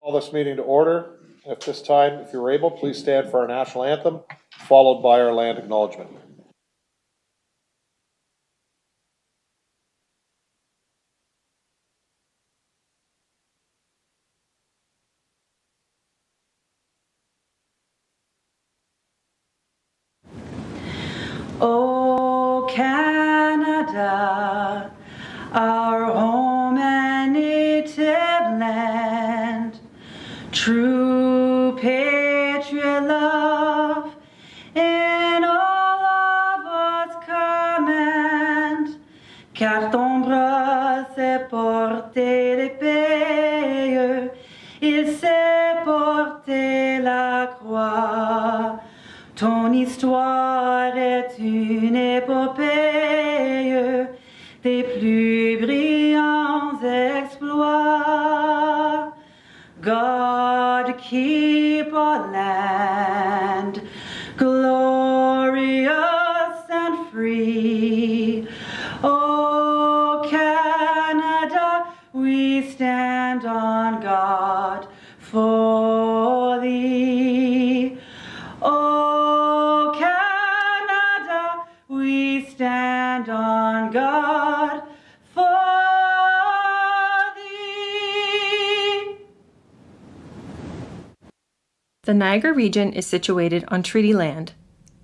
Call this meeting to order. At this time, if you're able, please stand for our national anthem, followed by our land acknowledgement. O Canada, our home and native land, true patriot love in all of us command, car ton bras s'est porté l'épée, il s'est porté la croix. Ton histoire est une épopée des plus brillants exploits. God keep our land glorious and free. Oh Canada, we stand on guard for thee. Oh Canada, we stand on guard for thee. The Niagara region is situated on treaty land.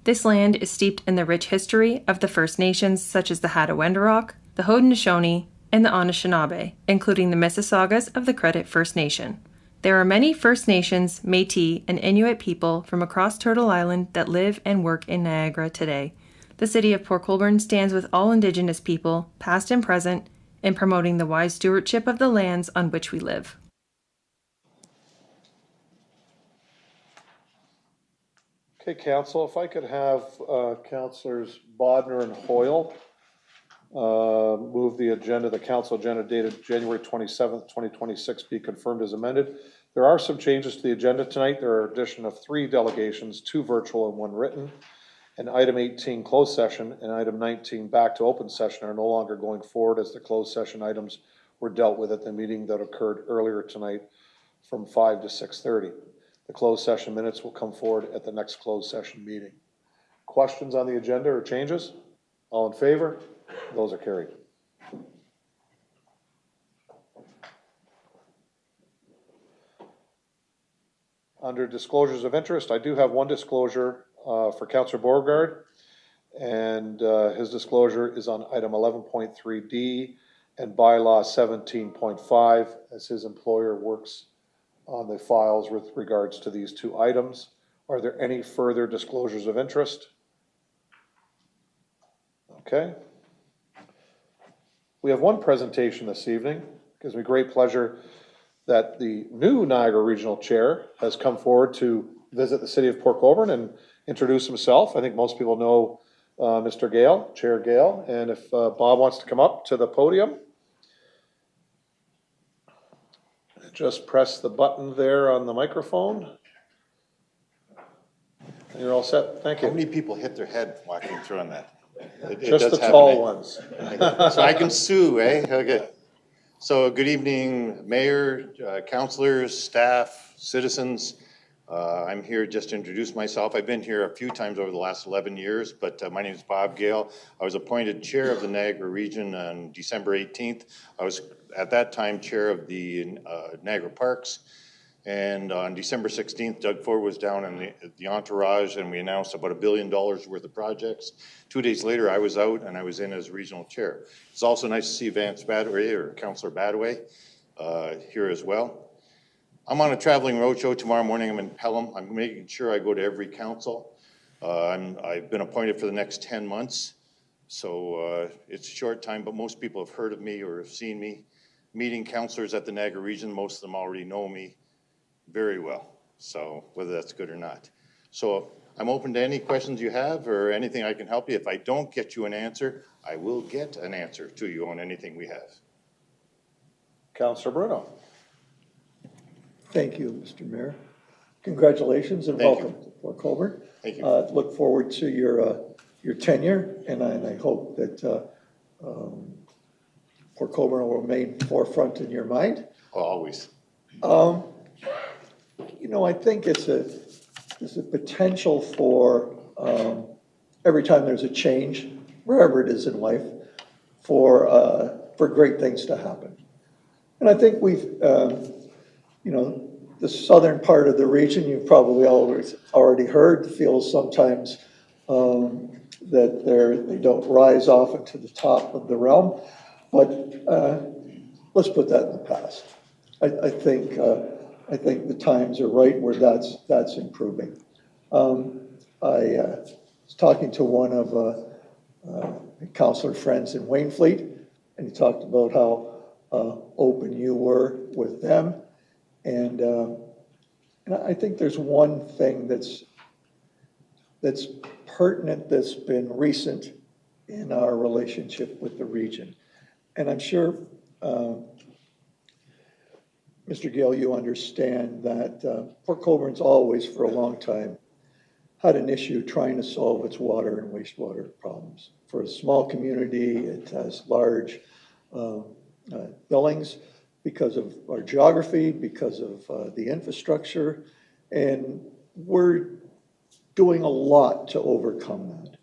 This land is steeped in the rich history of the First Nations such as the Hattaway-Wendourok, the Haudenosaunee, and the Anishinaabe, including the Mississaugas of the Credit First Nation. There are many First Nations, Métis, and Inuit people from across Turtle Island that live and work in Niagara today. The city of Port Colborne stands with all Indigenous people, past and present, in promoting the wise stewardship of the lands on which we live. Okay, Council, if I could have Councilors Bodner and Hoyle move the agenda, the Council agenda dated January 27th, 2026 be confirmed as amended. There are some changes to the agenda tonight. There are addition of 3 delegations, 2 virtual and 1 written. And item 18, closed session, and item 19, back to open session, are no longer going forward as the closed session items were dealt with at the meeting that occurred earlier tonight from 5 to 6:30. The closed session minutes will come forward at the next closed session meeting. Questions on the agenda or changes? All in favor? Those are carried. Under disclosures of interest, I do have one disclosure for Councillor Beauregard, and his disclosure is on item 11.3D and bylaw 17.5, as his employer works on the files with regards to these 2 items. Are there any further disclosures of interest? Okay. We have one presentation this evening. It gives me great pleasure that the new Niagara Regional Chair has come forward to visit the city of Port Colborne and introduce himself. I think most people know Mr. Gale, Chair Gale, and if Bob wants to come up to the podium, just press the button there on the microphone. And you're all set. Thank you. How many people hit their head walking through on that? It Just the does tall happen, ones. So I can sue, eh? Okay. So good evening, Mayor, councilors, staff, citizens. I'm here just to introduce myself. I've been here a few times over the last 11 years, but my name is Bob Gale. I was appointed chair of the Niagara region on December 18th. I was at that time chair of the Niagara Parks. And on December 16th, Doug Ford was down in the entourage and we announced about $1 billion worth of projects. 2 days later, I was out and I was in as regional chair. It's also nice to see Vance Badway or Councillor Badway here as well. I'm on a traveling roadshow tomorrow morning. I'm in Pelham. I'm making sure I go to every council. I've been appointed for the next 10 months. So it's a short time, but most people have heard of me or have seen me. Meeting councillors at the Niagara region, most of them already know me very well, so whether that's good or not. So I'm open to any questions you have or anything I can help you. If I don't get you an answer, I will get an answer to you on anything we have. Councillor Bruno. Thank you, Mr. Mayor. Congratulations and welcome to Port Colborne. Thank you. Look forward to your tenure, and I hope that Port Colborne will remain forefront in your mind. Always. I think there's a potential for, every time there's a change, wherever it is in life, for great things to happen. And I think the southern part of the region, you've probably already heard, feels sometimes that they don't rise off into the top of the realm. But let's put that in the past. I think the times are right where that's improving. I was talking to one of counselor friends in Waynfleet, and he talked about how open you were with them. And I think there's one thing that's pertinent, that's been recent in our relationship with the region. And I'm sure, Mr. Gale, you understand that Port Colborne's always, for a long time, had an issue trying to solve its water and wastewater problems. For a small community, it has large billings because of our geography, because of the infrastructure, and we're doing a lot to overcome that.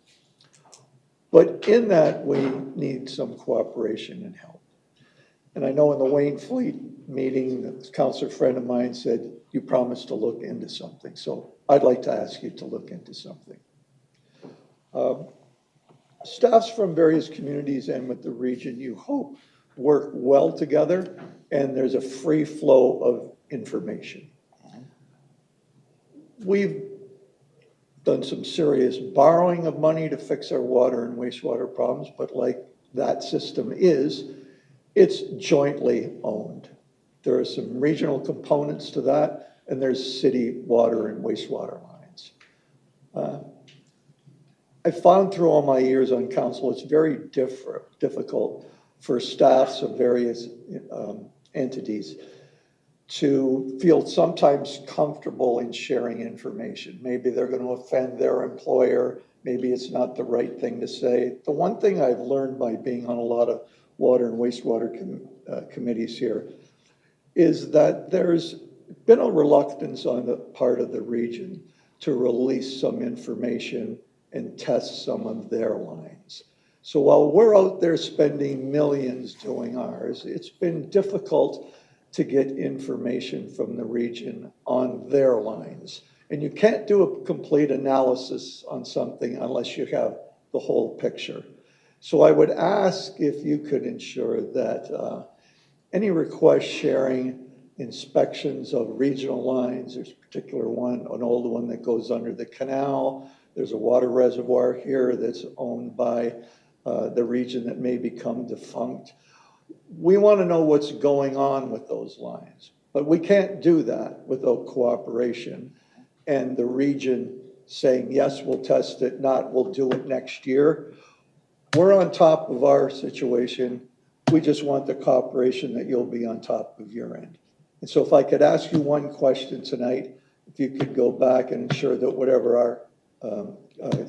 But in that, we need some cooperation and help. And I know in the Waynfleet meeting, a counselor friend of mine said, you promised to look into something. So I'd like to ask you to look into something. Staffs from various communities and with the region, you hope, work well together, and there's a free flow of information. We've done some serious borrowing of money to fix our water and wastewater problems, but like that system it's jointly owned. There are some regional components to that, and there's city water and wastewater lines. I found through all my years on council, it's very difficult for staffs of various entities to feel sometimes comfortable in sharing information. Maybe they're going to offend their employer. Maybe it's not the right thing to say. The one thing I've learned by being on a lot of water and wastewater committees here is that there's been a reluctance on the part of the region to release some information and test some of their lines. So while we're out there spending millions doing ours, it's been difficult to get information from the region on their lines. And you can't do a complete analysis on something unless you have the whole picture. So I would ask if you could ensure that any request sharing inspections of regional lines, there's a particular one, an old one that goes under the canal. There's a water reservoir here that's owned by the region that may become defunct. We want to know what's going on with those lines, but we can't do that without cooperation and the region saying, yes, we'll test it, not, we'll do it next year. We're on top of our situation. We just want the cooperation that you'll be on top of your end. And so if I could ask you one question tonight, if you could go back and ensure that whatever our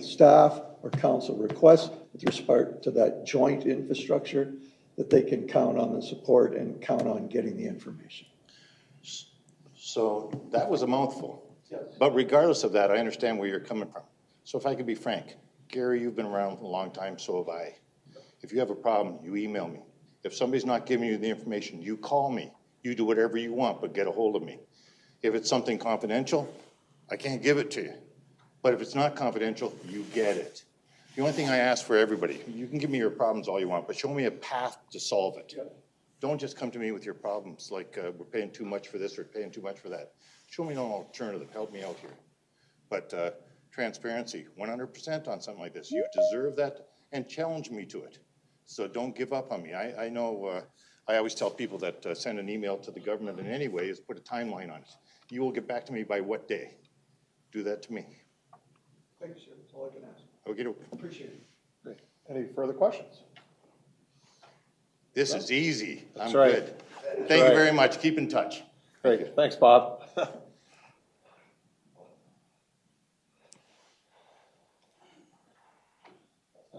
staff or council requests with respect to that joint infrastructure, that they can count on the support and count on getting the information. So that was a mouthful. Yes. But regardless of that, I understand where you're coming from. So if I could be frank, Gary, you've been around a long time, so have I. If you have a problem, you email me. If somebody's not giving you the information, you call me. You do whatever you want, but get a hold of me. If it's something confidential, I can't give it to you. But if it's not confidential, you get it. The only thing I ask for everybody, you can give me your problems all you want, but show me a path to solve it. Yeah. Don't just come to me with your problems like we're paying too much for this or paying too much for that. Show me an alternative. Help me out here. But transparency, 100% on something like this. You deserve that, and challenge me to it. So don't give up on me. I know I always tell people that send an email to the government in any way is put a timeline on it. You will get back to me by what day? Do that to me. Thank you, sir. That's all I can ask. Okay. Appreciate it. Great. Any further questions? This is easy. That's I'm right. good. Thank you very much. Keep in touch. Great. Thanks, Bob.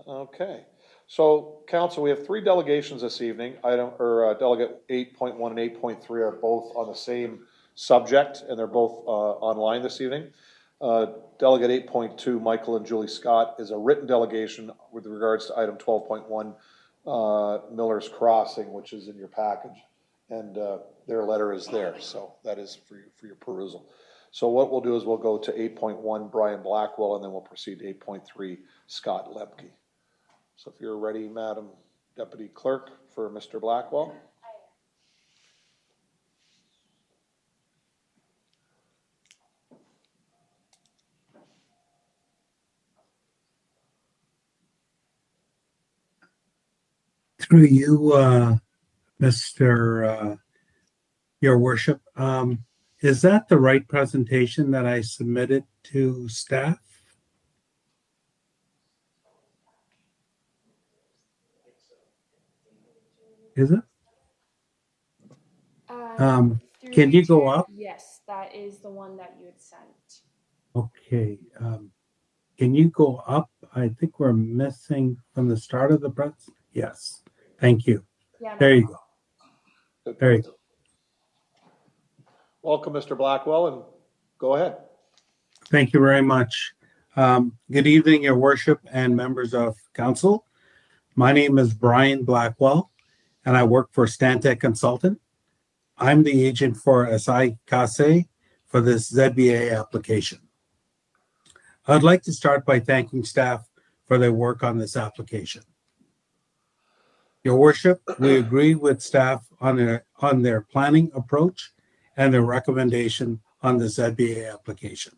Okay. So, council, we have three delegations this evening. Delegate 8.1 and 8.3 are both on the same subject, and they're both online this evening. Delegate 8.2, Michael and Julie Scott, is a written delegation with regards to item 12.1, Miller's Crossing, which is in your package. And their letter is there, so that is for your perusal. So what we'll do is we'll go to 8.1, Brian Blackwell, and then we'll proceed to 8.3, Scott Lebke. So if you're ready, Madam Deputy Clerk, for Mr. Blackwell. Through you, Mr. Your Worship, is that the right presentation that I submitted to staff? Is it? Can you go up? Yes, that is the one that you had sent. Okay. Can you go up? I think we're missing from the start of the press. Yes. Thank you. Yeah, There you go. There you go. Welcome, Mr. Blackwell, and go ahead. Thank you very much. Good evening, Your Worship and members of council. My name is Brian Blackwell, and I work for Stantec Consultant. I'm the agent for SI Case for this ZBA application. I'd like to start by thanking staff for their work on this application. Your Worship, we agree with staff on their planning approach and their recommendation on the ZBA application.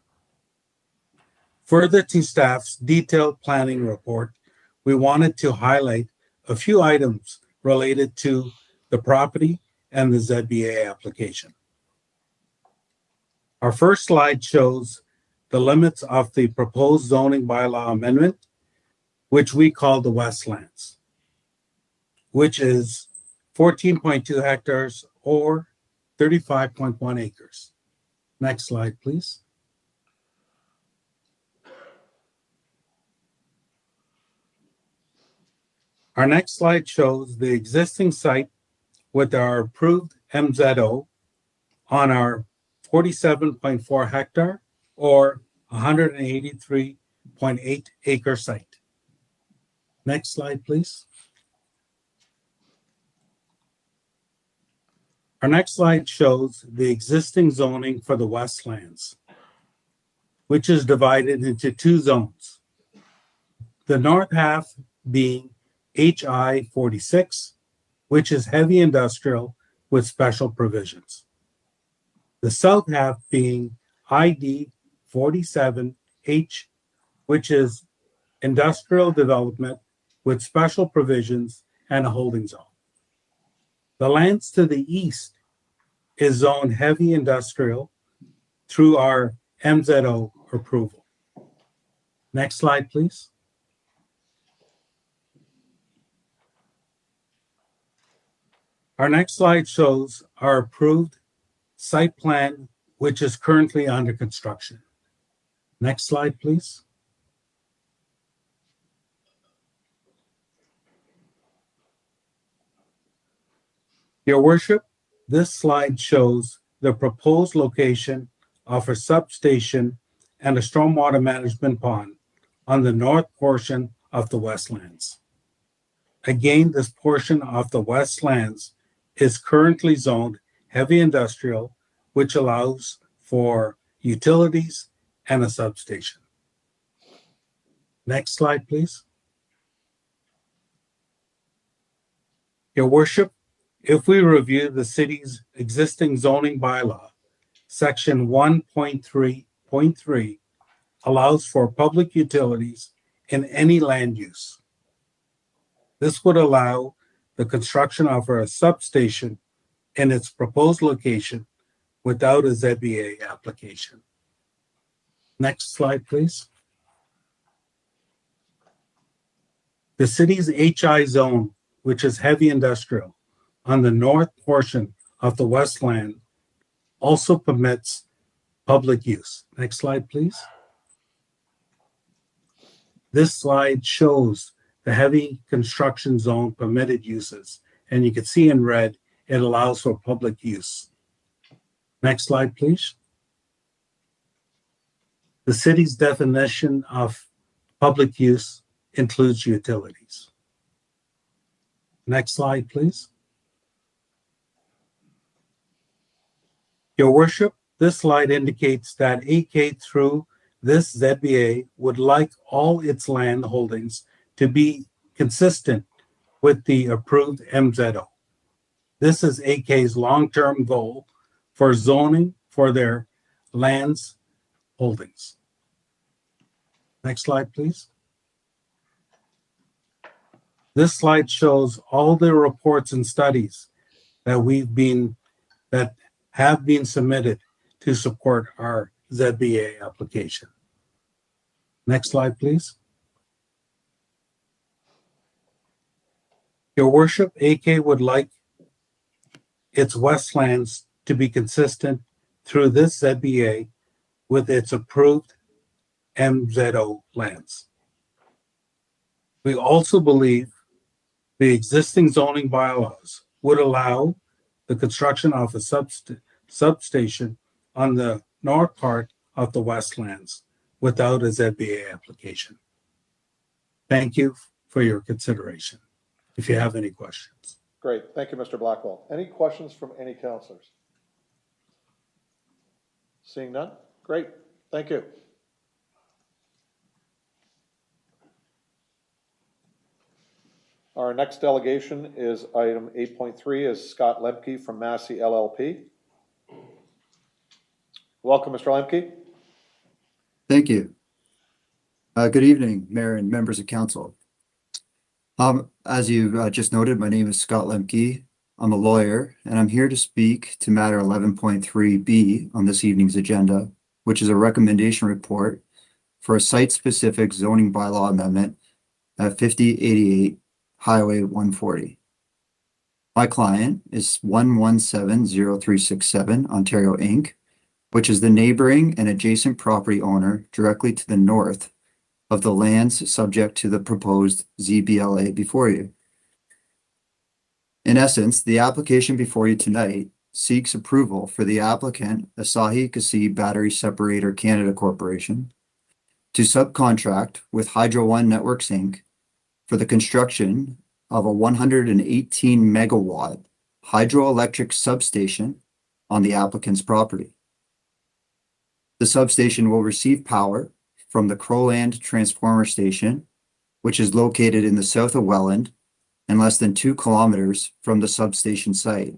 Further to staff's detailed planning report, we wanted to highlight a few items related to the property and the ZBA application. Our first slide shows the limits of the proposed zoning bylaw amendment, which we call the Westlands, which is 14.2 hectares or 35.1 acres. Next slide, please. Our next slide shows the existing site with our approved MZO on our 47.4 hectare or 183.8 acre site. Next slide, please. Our next slide shows the existing zoning for the Westlands, which is divided into two zones. The north half being HI 46, which is heavy industrial with special provisions. The south half being ID 47H, which is industrial development with special provisions and a holding zone. The lands to the east is zoned heavy industrial through our MZO approval. Next slide, please. Our next slide shows our approved site plan, which is currently under construction. Next slide, please. Your Worship, this slide shows the proposed location of a substation and a stormwater management pond on the north portion of the Westlands. Again, this portion of the Westlands is currently zoned heavy industrial, which allows for utilities and a substation. Next slide, please. Your Worship, if we review the city's existing zoning bylaw, section 1.3.3 allows for public utilities in any land use. This would allow the construction of a substation in its proposed location without a ZBA application. Next slide, please. The city's HI zone, which is heavy industrial, on the north portion of the Westland, also permits public use. Next slide, please. This slide shows the heavy construction zone permitted uses, and you can see in red, it allows for public use. Next slide, please. The city's definition of public use includes utilities. Next slide, please. Your worship, this slide indicates that AK through this ZBA would like all its land holdings to be consistent with the approved MZO. This is AK's long-term goal for zoning for their lands holdings. Next slide, please. This slide shows all the reports and studies that have been submitted to support our ZBA application. Next slide, please. Your worship, AK would like its westlands to be consistent through this ZBA with its approved MZO lands. We also believe the existing zoning bylaws would allow the construction of a substation on the north part of the westlands without a ZBA application. Thank you for your consideration. If you have any questions. Great, thank you, Mr. Blackwell. Any questions from any councilors? Seeing none? Great, thank you. Our next delegation is item 8.3 is Scott Lemke from Massey LLP. Welcome, Mr. Lemke. Thank you. Good evening, Mayor and members of council. As you just noted, my name is Scott Lemke. I'm a lawyer, and I'm here to speak to matter 11.3B on this evening's agenda, which is a recommendation report for a site-specific zoning bylaw amendment at 5088 Highway 140. My client is 1170367 Ontario Inc., which is the neighboring and adjacent property owner directly to the north of the lands subject to the proposed ZBLA before you. In essence, the application before you tonight seeks approval for the applicant, Asahi Kasei Battery Separator Canada Corporation, to subcontract with Hydro One Networks Inc. for the construction of a 118 megawatt hydroelectric substation on the applicant's property. The substation will receive power from the Crowland Transformer Station, which is located in the south of Welland and less than 2 kilometers from the substation site.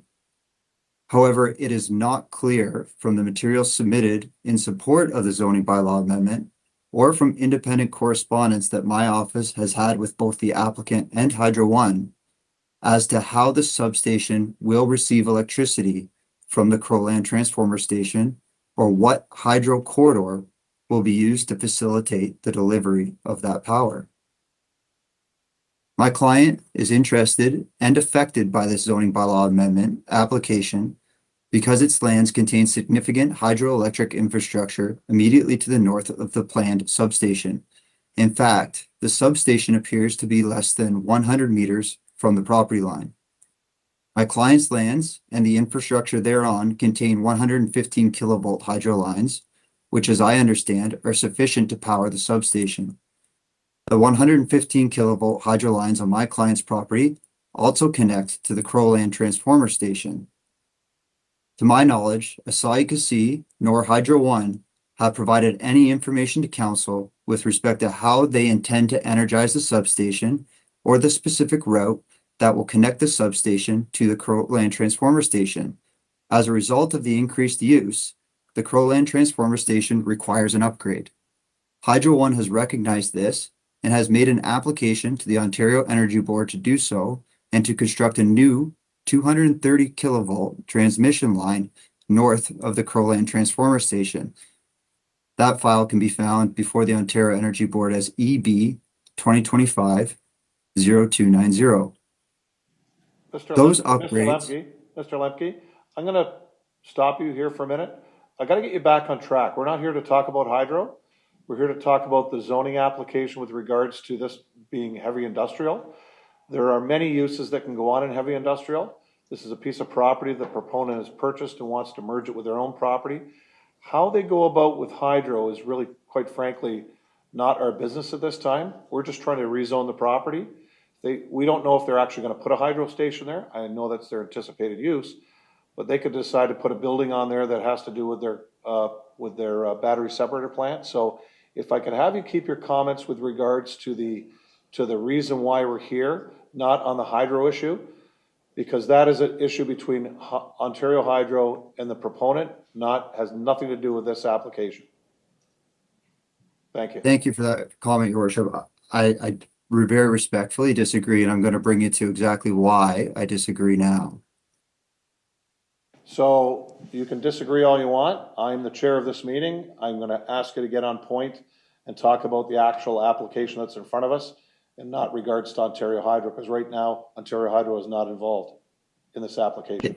However, it is not clear from the materials submitted in support of the zoning bylaw amendment or from independent correspondence that my office has had with both the applicant and Hydro One as to how the substation will receive electricity from the Crowland Transformer Station or what hydro corridor will be used to facilitate the delivery of that power. My client is interested and affected by this zoning bylaw amendment application because its lands contain significant hydroelectric infrastructure immediately to the north of the planned substation. In fact, the substation appears to be less than 100 meters from the property line. My client's lands and the infrastructure thereon contain 115 kilovolt hydro lines, which, as I understand, are sufficient to power the substation. The 115 kilovolt hydro lines on my client's property also connect to the Crowland Transformer Station. To my knowledge, Asahi Kasei nor Hydro One have provided any information to council with respect to how they intend to energize the substation or the specific route that will connect the substation to the Crowland Transformer Station. As a result of the increased use, the Crowland Transformer Station requires an upgrade. Hydro One has recognized this and has made an application to the Ontario Energy Board to do so and to construct a new 230 kilovolt transmission line north of the Crowland Transformer Station. That file can be found before the Ontario Energy Board as EB 2025-0290. Those upgrades. Mr. Lemke, I'm going to stop you here for a minute. I got to get you back on track. We're not here to talk about hydro. We're here to talk about the zoning application with regards to this being heavy industrial. There are many uses that can go on in heavy industrial. This is a piece of property the proponent has purchased and wants to merge it with their own property. How they go about with hydro is really, quite frankly, not our business at this time. We're just trying to rezone the property. We don't know if they're actually gonna put a hydro station there. I know that's their anticipated use, but they could decide to put a building on there that has to do with their battery separator plant. So if I could have you keep your comments with regards to the reason why we're here, not on the hydro issue, because that is an issue between Ontario Hydro and the proponent, has nothing to do with this application. Thank you. Thank you for that comment, Your Worship. I very respectfully disagree, and I'm going to bring you to exactly why I disagree now. So you can disagree all you want. I'm the chair of this meeting. I'm going to ask you to get on point and talk about the actual application that's in front of us and not regards to Ontario Hydro, because right now Ontario Hydro is not involved in this application.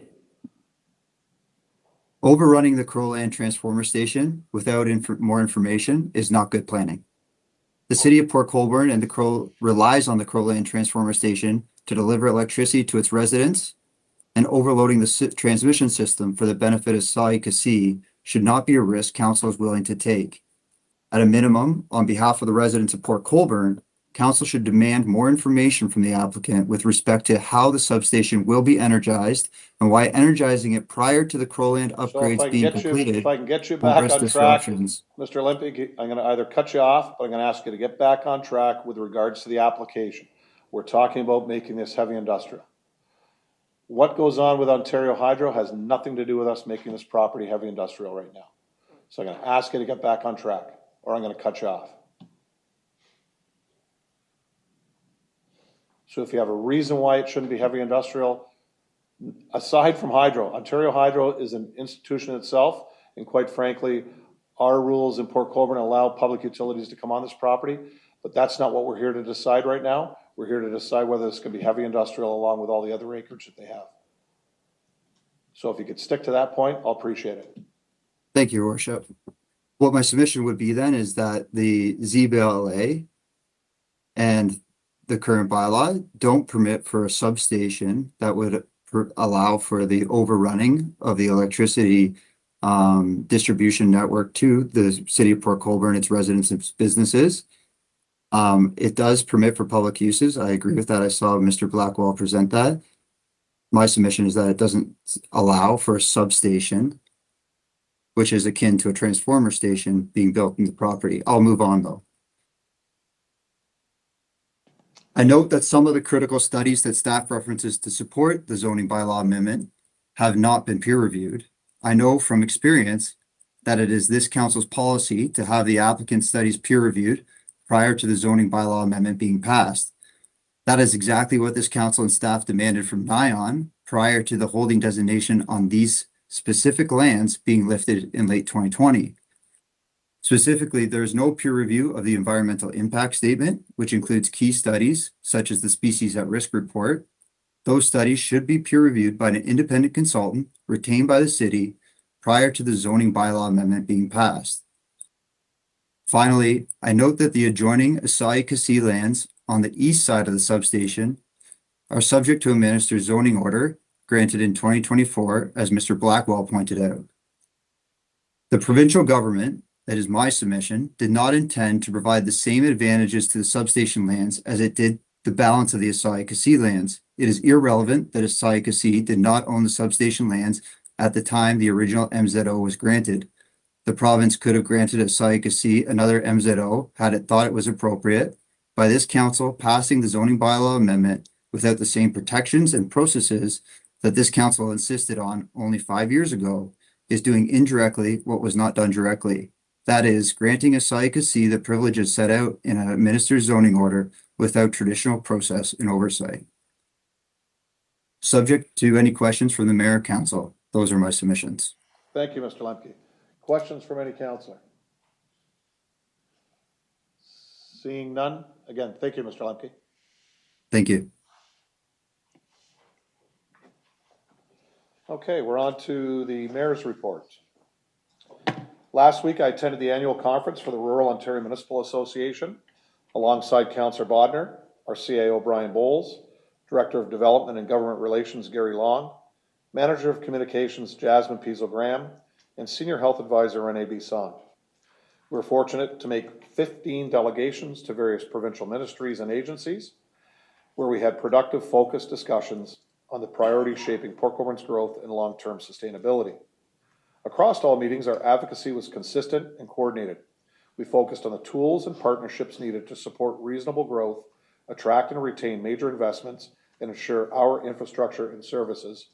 Overrunning the Crowland transformer station without more information is not good planning. The city of Port Colborne and the Crow relies on the Crowland transformer station to deliver electricity to its residents, and overloading the transmission system for the benefit of Saï-Cassi should not be a risk council is willing to take. At a minimum, on behalf of the residents of Port Colborne, council should demand more information from the applicant with respect to how the substation will be energized and why energizing it prior to the Crowland upgrades being completed. If I can get you will back risk on track, disruptions. Mr. Olympic, I'm going to either cut you off, but I'm going to ask you to get back on track with regards to the application. We're talking about making this heavy industrial. What goes on with Ontario Hydro has nothing to do with us making this property heavy industrial right now. So I'm going to ask you to get back on track, or I'm going to cut you off. So if you have a reason why it shouldn't be heavy industrial, aside from hydro, Ontario Hydro is an institution itself, and quite frankly, our rules in Port Colborne allow public utilities to come on this property, but that's not what we're here to decide right now. We're here to decide whether this can be heavy industrial along with all the other acreage that they have. So if you could stick to that point, I'll appreciate it. Thank you, Your Worship. What my submission would be then is that the ZBLA and the current bylaw don't permit for a substation that would allow for the overrunning of the electricity distribution network to the city of Port Colborne, its residents and businesses. It does permit for public uses. I agree with that. I saw Mr. Blackwell present that. My submission is that it doesn't allow for a substation, which is akin to a transformer station being built in the property. I'll move on though. I note that some of the critical studies that staff references to support the zoning bylaw amendment have not been peer reviewed. I know from experience that it is this council's policy to have the applicant studies peer reviewed prior to the zoning bylaw amendment being passed. That is exactly what this council and staff demanded from NION prior to the holding designation on these specific lands being lifted in late 2020. Specifically, there is no peer review of the environmental impact statement, which includes key studies such as the Species at Risk report. Those studies should be peer reviewed by an independent consultant retained by the city prior to the zoning bylaw amendment being passed. Finally, I note that the adjoining Saï-Cassi lands on the east side of the substation are subject to a minister's zoning order granted in 2024, as Mr. Blackwell pointed out. The provincial government, that is my submission, did not intend to provide the same advantages to the substation lands as it did the balance of the Saï-Cassi lands. It is irrelevant that Saï-Cassi did not own the substation lands at the time the original MZO was granted. The province could have granted Saï-Cassi another MZO had it thought it was appropriate. By this council passing the zoning bylaw amendment without the same protections and processes that this council insisted on only 5 years ago is doing indirectly what was not done directly. That is, granting Saï-Cassi the privileges set out in a minister's zoning order without traditional process and oversight. Subject to any questions from the mayor council, those are my submissions. Thank you, Mr. Lemke. Questions from any councillor? Seeing none, again, thank you, Mr. Lemke. Thank you. Okay, we're on to the mayor's report. Last week, I attended the annual conference for the Rural Ontario Municipal Association alongside Councillor Bodner, our CAO Brian Bowles, Director of Development and Government Relations Gary Long, Manager of Communications Jasmine Pizel-Graham, and Senior Health Advisor Renee Bisson. We're fortunate to make 15 delegations to various provincial ministries and agencies where we had productive, focused discussions on the priorities shaping Port Colborne's growth and long-term sustainability. Across all meetings, our advocacy was consistent and coordinated. We focused on the tools and partnerships needed to support reasonable growth, attract and retain major investments, and ensure our infrastructure and services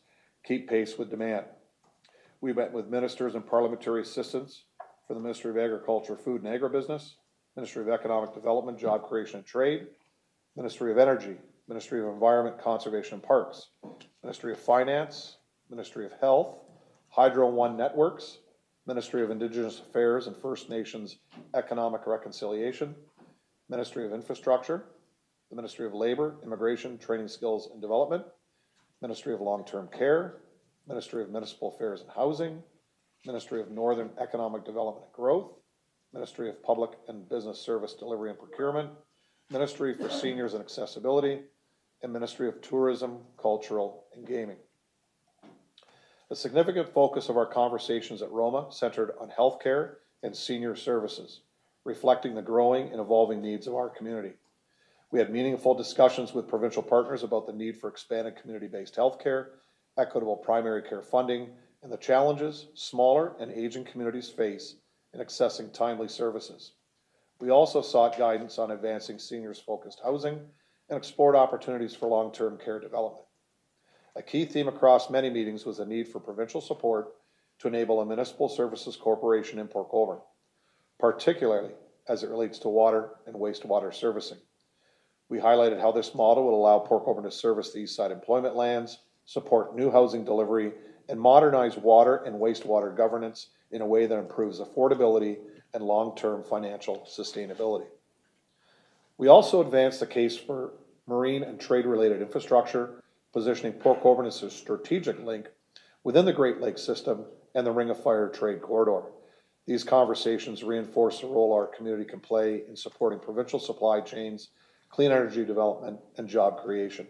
keep pace with demand. We met with ministers and parliamentary assistants for the Ministry of Agriculture, Food and Agribusiness, Ministry of Economic Development, Job Creation and Trade, Ministry of Energy, Ministry of Environment, Conservation and Parks, Ministry of Finance, Ministry of Health, Hydro One Networks, Ministry of Indigenous Affairs and First Nations Economic Reconciliation, Ministry of Infrastructure, the Ministry of Labor, Immigration, Training Skills and Development, Ministry of Long-Term Care, Ministry of Municipal Affairs and Housing, Ministry of Northern Economic Development and Growth, Ministry of Public and Business Service Delivery and Procurement, Ministry for Seniors and Accessibility, and Ministry of Tourism, Cultural, and Gaming. A significant focus of our conversations at Roma centered on healthcare and senior services, reflecting the growing and evolving needs of our community. We had meaningful discussions with provincial partners about the need for expanded community-based healthcare, equitable primary care funding, and the challenges smaller and aging communities face in accessing timely services. We also sought guidance on advancing seniors-focused housing and explored opportunities for long-term care development. A key theme across many meetings was the need for provincial support to enable a municipal services corporation in Port Colborne, particularly as it relates to water and wastewater servicing. We highlighted how this model would allow Port Colborne to service the Eastside employment lands, support new housing delivery, and modernize water and wastewater governance in a way that improves affordability and long-term financial sustainability. We also advanced the case for marine and trade-related infrastructure, positioning Port Colborne as a strategic link within the Great Lakes system and the Ring of Fire trade corridor. These conversations reinforce the role our community can play in supporting provincial supply chains, clean energy development, and job creation.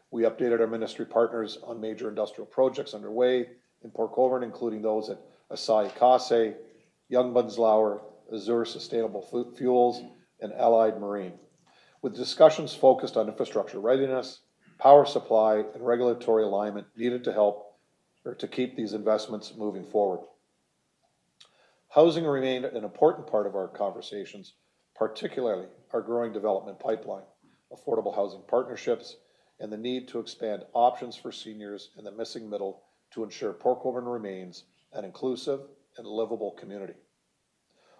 We updated our ministry partners on major industrial projects underway in Port Colborne, including those at Asai Kase, Young Bunzlauer, Azure Sustainable Fuels, and Allied Marine, with discussions focused on infrastructure readiness, power supply, and regulatory alignment needed to help or to keep these investments moving forward. Housing remained an important part of our conversations, particularly our growing development pipeline, affordable housing partnerships, and the need to expand options for seniors in the missing middle to ensure Port Colborne remains an inclusive and livable community.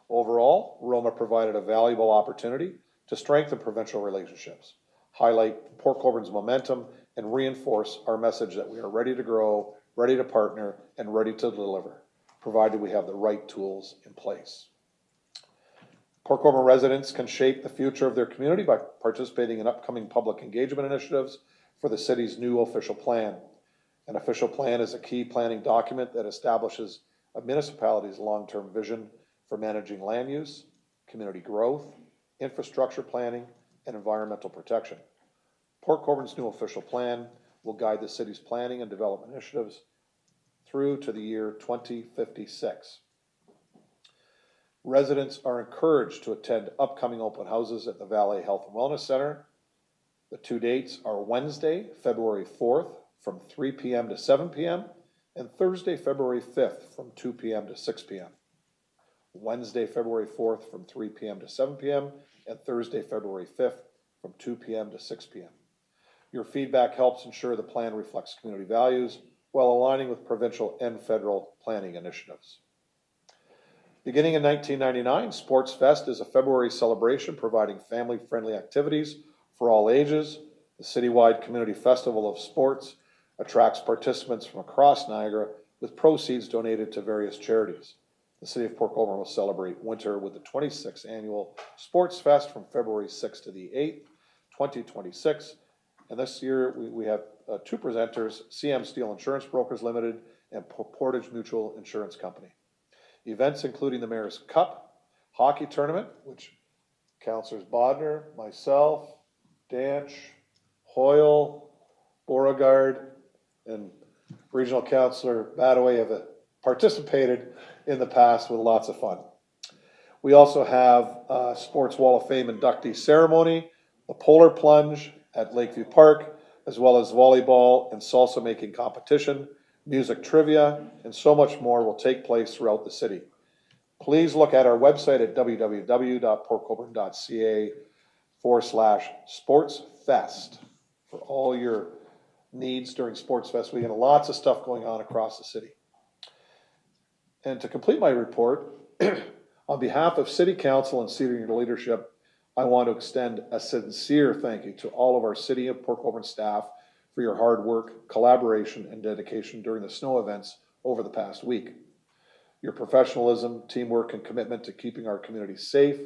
Overall, Roma provided a valuable opportunity to strengthen provincial relationships, highlight Port Colborne's momentum, and reinforce our message that we are ready to grow, ready to partner, and ready to deliver, provided we have the right tools in place. Port Colborne residents can shape the future of their community by participating in upcoming public engagement initiatives for the city's new official plan. An official plan is a key planning document that establishes a municipality's long-term vision for managing land use, community growth, infrastructure planning, and environmental protection. Port Colborne's new official plan will guide the city's planning and development initiatives through to the year 2056. Residents are encouraged to attend upcoming open houses at the Valley Health and Wellness Center. The two dates are Wednesday, February 4th from 3 p.m. to 7 p.m. and Thursday, February 5th from 2 p.m. to 6 p.m. Wednesday, February 4th from 3 p.m. to 7 p.m. and Thursday, February 5th from 2 p.m. to 6 p.m. Your feedback helps ensure the plan reflects community values while aligning with provincial and federal planning initiatives. Beginning in 1999, Sports Fest is a February celebration providing family-friendly activities for all ages. The citywide community festival of sports attracts participants from across Niagara with proceeds donated to various charities. The City of Port Colborne will celebrate winter with the 26th Annual Sports Fest from February 6th to the 8th, 2026. And this year we have two presenters, CM Steel Insurance Brokers Limited and Portage Mutual Insurance Company. Events including the Mayor's Cup hockey tournament, which Councillors Bodner, myself, Danch, Hoyle, Beauregard, and Regional Councilor Badaway have participated in the past with lots of fun. We also have a Sports Wall of Fame inductee ceremony, the polar plunge at Lakeview Park, as well as volleyball and salsa making competition, music trivia, and so much more will take place throughout the city. Please look at our website at www.portcolborne.ca/sportsfest for all your needs during Sports Fest. We have lots of stuff going on across the city. And to complete my report, on behalf of City Council and senior leadership, I want to extend a sincere thank you to all of our City of Port Colborne staff for your hard work, collaboration, and dedication during the snow events over the past week. Your professionalism, teamwork, and commitment to keeping our community safe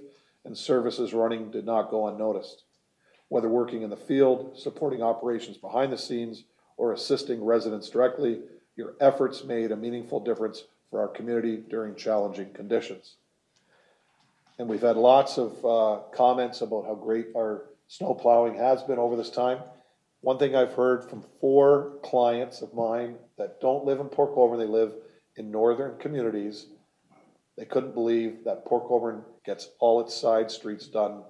and services running did not go unnoticed. Whether working in the field, supporting operations behind the scenes, or assisting residents directly, your efforts made a meaningful difference for our community during challenging conditions. And we've had lots of comments about how great our snow plowing has been over this time. One thing I've heard from 4 clients of mine that don't live in Port Colborne, they live in northern communities. They couldn't believe that Port Colborne gets all its side streets done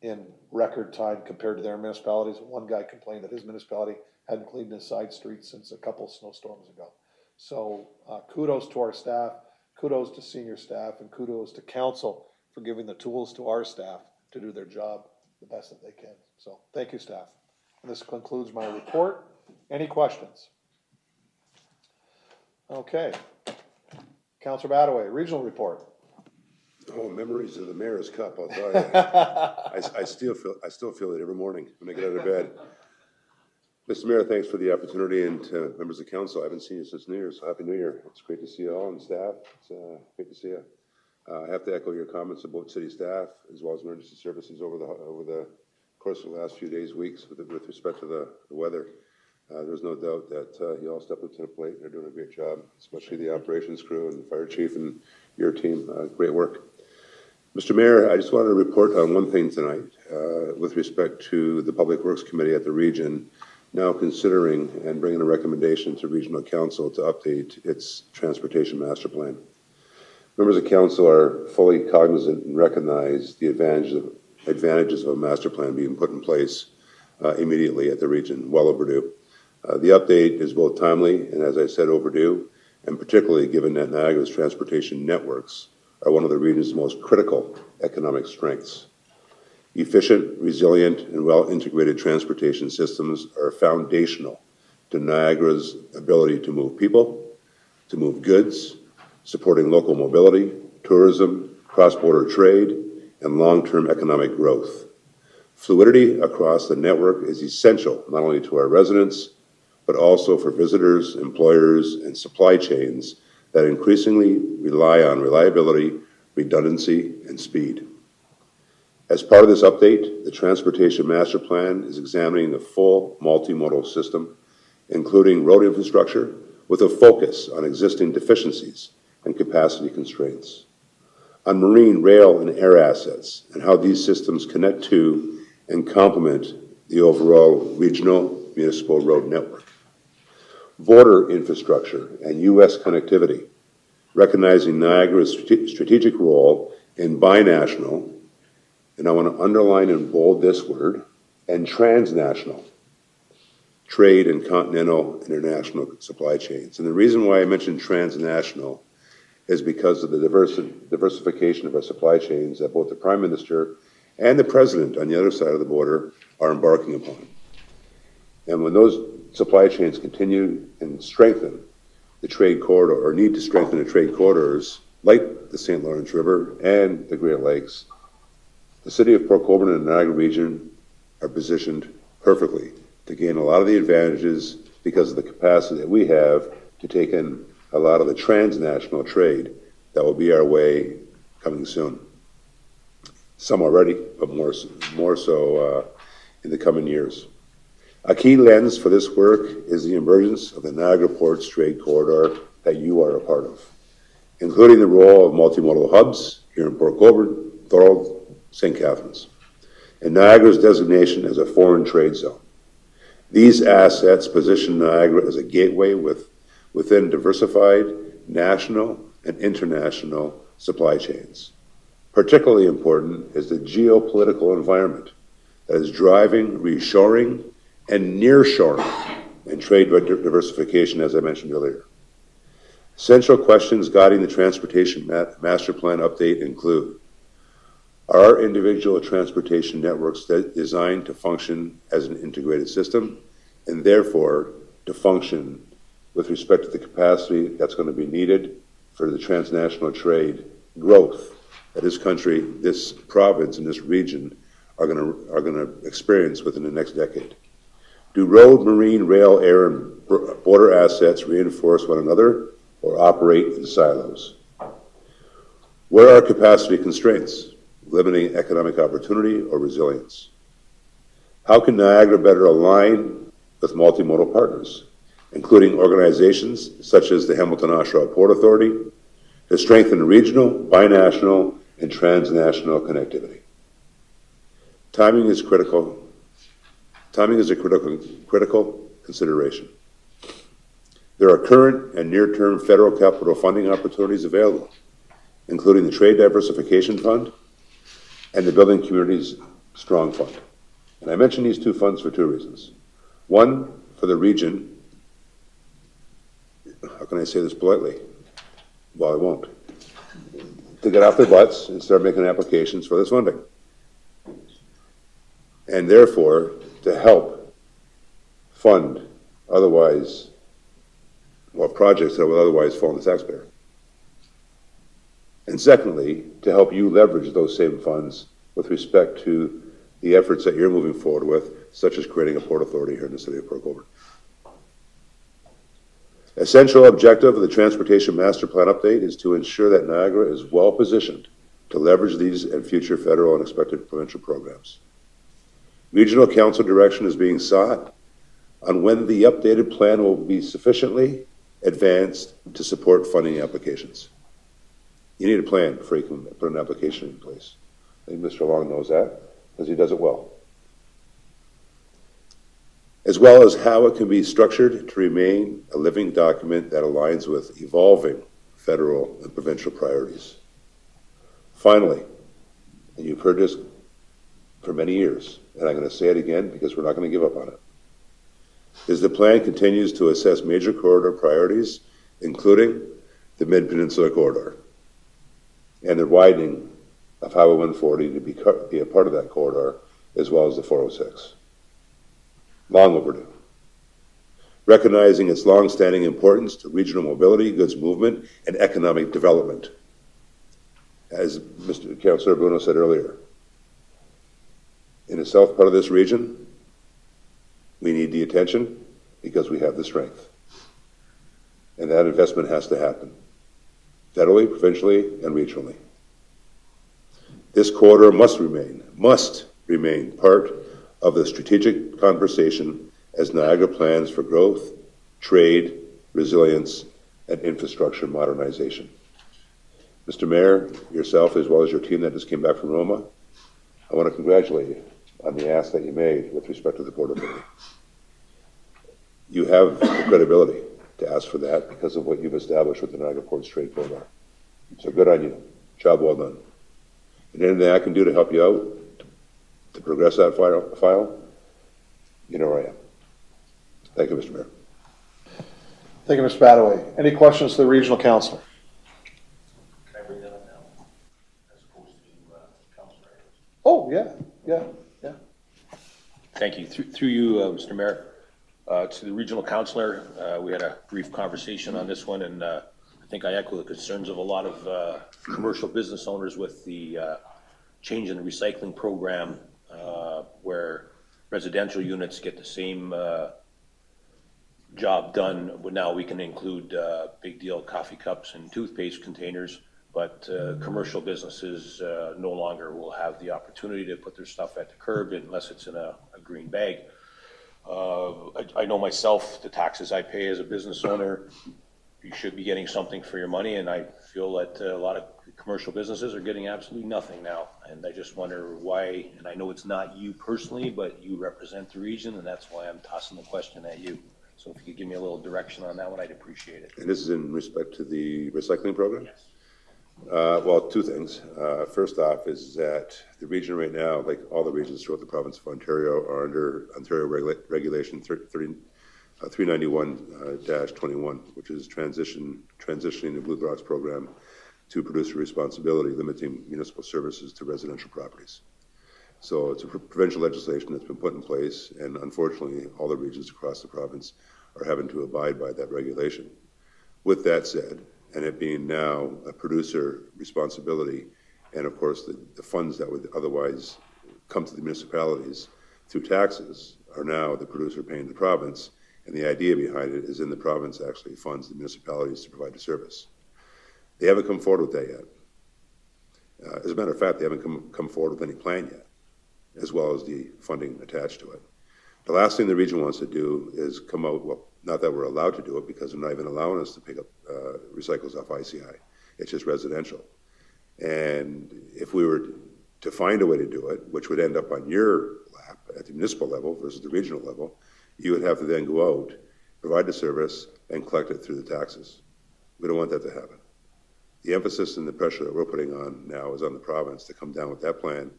in record time compared to their municipalities. One guy complained that his municipality hadn't cleaned his side streets since a couple snowstorms ago. So kudos to our staff, kudos to senior staff, and kudos to council for giving the tools to our staff to do their job the best that they can. So thank you, staff. And this concludes my report. Any questions? Okay. Councilor Badaway, regional report. Oh, memories of the Mayor's Cup, I'll tell you. I still feel it every morning when I get out of bed. Mr. Mayor, thanks for the opportunity, and members of council, I haven't seen you since New Year, so Happy New Year. It's great to see you all and staff. It's great to see you. I have to echo your comments about city staff as well as emergency services over the course of the last few days, weeks with respect to the weather. There's no doubt that you all stepped up to the plate and are doing a great job, especially the operations crew and the fire chief and your team. Great work. Mr. Mayor, I just wanted to report on one thing tonight with respect to the Public Works Committee at the region now considering and bringing a recommendation to Regional Council to update its transportation master plan. Members of council are fully cognizant and recognize the advantages of a master plan being put in place immediately at the region, well overdue. The update is both timely and, as I said, overdue, and particularly given that Niagara's transportation networks are one of the region's most critical economic strengths. Efficient, resilient, and well-integrated transportation systems are foundational to Niagara's ability to move people, to move goods, supporting local mobility, tourism, cross-border trade, and long-term economic growth. Fluidity across the network is essential not only to our residents, but also for visitors, employers, and supply chains that increasingly rely on reliability, redundancy, and speed. As part of this update, the Transportation Master Plan is examining the full multimodal system, including road infrastructure, with a focus on existing deficiencies and capacity constraints, on marine, rail, and air assets, and how these systems connect to and complement the overall regional municipal road network, border infrastructure and U.S. connectivity, recognizing Niagara's strategic role in binational, and I want to underline and bold this word, and transnational trade and continental international supply chains. And the reason why I mentioned transnational is because of the diversification of our supply chains that both the Prime Minister and the President on the other side of the border are embarking upon. And when those supply chains continue and strengthen the trade corridor, or need to strengthen the trade corridors, like the St. Lawrence River and the Great Lakes, the City of Port Colborne and the Niagara region are positioned perfectly to gain a lot of the advantages because of the capacity that we have to take in a lot of the transnational trade that will be our way coming soon. Some already, but more so in the coming years. A key lens for this work is the emergence of the Niagara Ports Trade Corridor that you are a part of, including the role of multimodal hubs here in Port Colborne, Thorold, St. Catharines, and Niagara's designation as a foreign trade zone. These assets position Niagara as a gateway with within diversified national and international supply chains. Particularly important is the geopolitical environment that is driving reshoring and nearshoring and trade diversification, as I mentioned earlier. Central questions guiding the Transportation Master Plan update include: are individual transportation networks designed to function as an integrated system, and therefore to function with respect to the capacity that's going to be needed for the transnational trade growth that this country, this province, and this region are going to experience within the next decade? Do road, marine, rail, air, and border assets reinforce one another or operate in silos? Where are capacity constraints, limiting economic opportunity or resilience? How can Niagara better align with multimodal partners, including organizations such as the Hamilton-Oshawa Port Authority, to strengthen regional, binational, and transnational connectivity? Timing is critical. Timing is a critical consideration. There are current and near-term federal capital funding opportunities available, including the Trade Diversification Fund and the Building Communities Strong Fund. And I mention these two funds for two reasons. One, for the region, how can I say this politely? Well, I won't. To get off their butts and start making applications for this funding. And therefore, to help fund projects that would otherwise fall on the taxpayer. And secondly, to help you leverage those same funds with respect to the efforts that you're moving forward with, such as creating a port authority here in the city of Port Colborne. Essential objective of the Transportation Master Plan update is to ensure that Niagara is well positioned to leverage these and future federal and expected provincial programs. Regional Council direction is being sought on when the updated plan will be sufficiently advanced to support funding applications. You need a plan before you can put an application in place. I think Mr. Long knows that, because he does it well. As well as how it can be structured to remain a living document that aligns with evolving federal and provincial priorities. Finally, and you've heard this for many years, and I'm going to say it again because we're not going to give up on it, is the plan continues to assess major corridor priorities, including the Mid-Peninsula Corridor and the widening of Highway 140 to be a part of that corridor, as well as the 406. Long overdue. Recognizing its long-standing importance to regional mobility, goods movement, and economic development. As Mr. Councillor Bruno said earlier, in the south part of this region, we need the attention because we have the strength. And that investment has to happen, federally, provincially, and regionally. This corridor must remain part of the strategic conversation as Niagara plans for growth, trade, resilience, and infrastructure modernization. Mr. Mayor, yourself, as well as your team that just came back from Roma, I want to congratulate you on the ask that you made with respect to the Port Authority. You have the credibility to ask for that because of what you've established with the Niagara Ports Trade Corridor. So good on you. Job well done. And anything I can do to help you out, to progress that file, you know where I am. Thank you, Mr. Mayor. Thank you, Mr. Badaway. Any questions to the regional councillor? Can I bring that up now, as opposed to councillor? Oh, yeah. Thank you. Through you, Mr. Mayor, to the regional councillor, we had a brief conversation on this one, and I think I echo the concerns of a lot of commercial business owners with the change in the recycling program, where residential units get the same job done. But now we can include big deal coffee cups and toothpaste containers, but commercial businesses no longer will have the opportunity to put their stuff at the curb unless it's in a green bag. I know myself, the taxes I pay as a business owner, you should be getting something for your money, and I feel that a lot of commercial businesses are getting absolutely nothing now, and I just wonder why. And I know it's not you personally, but you represent the region, and that's why I'm tossing the question at you. So if you could give me a little direction on that one, I'd appreciate it. And this is in respect to the recycling program? Yes. Well, two things. First off is that the region right now, like all the regions throughout the province of Ontario, are under Ontario Regulation 391-21, which is transitioning the Blue Box program to producer responsibility, limiting municipal services to residential properties. So it's a provincial legislation that's been put in place, and unfortunately, all the regions across the province are having to abide by that regulation. With that said, and it being now a producer responsibility, and of course the funds that would otherwise come to the municipalities through taxes are now the producer paying the province, and the idea behind it is in the province actually funds the municipalities to provide the service. They haven't come forward with that yet. As a matter of fact, they haven't come forward with any plan yet, as well as the funding attached to it. The last thing the region wants to do is come out, well, not that we're allowed to do it because they're not even allowing us to pick up recycles off ICI. It's just residential. And if we were to find a way to do it, which would end up on your lap at the municipal level versus the regional level, you would have to then go out, provide the service, and collect it through the taxes. We don't want that to happen. The emphasis and the pressure that we're putting on now is on the province to come down with that plan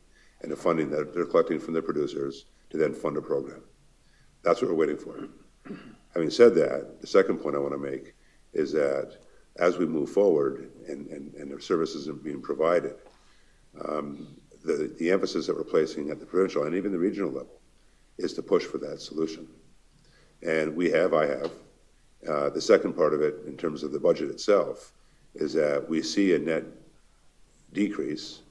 and the funding that they're collecting from their producers to then fund a program. That's what we're waiting for. Having said that, the second point I want to make is that as we move forward and the services are being provided, the emphasis that we're placing at the provincial and even the regional level is to push for that solution. And I have. The second part of it, in terms of the budget itself, is that we see a net decrease,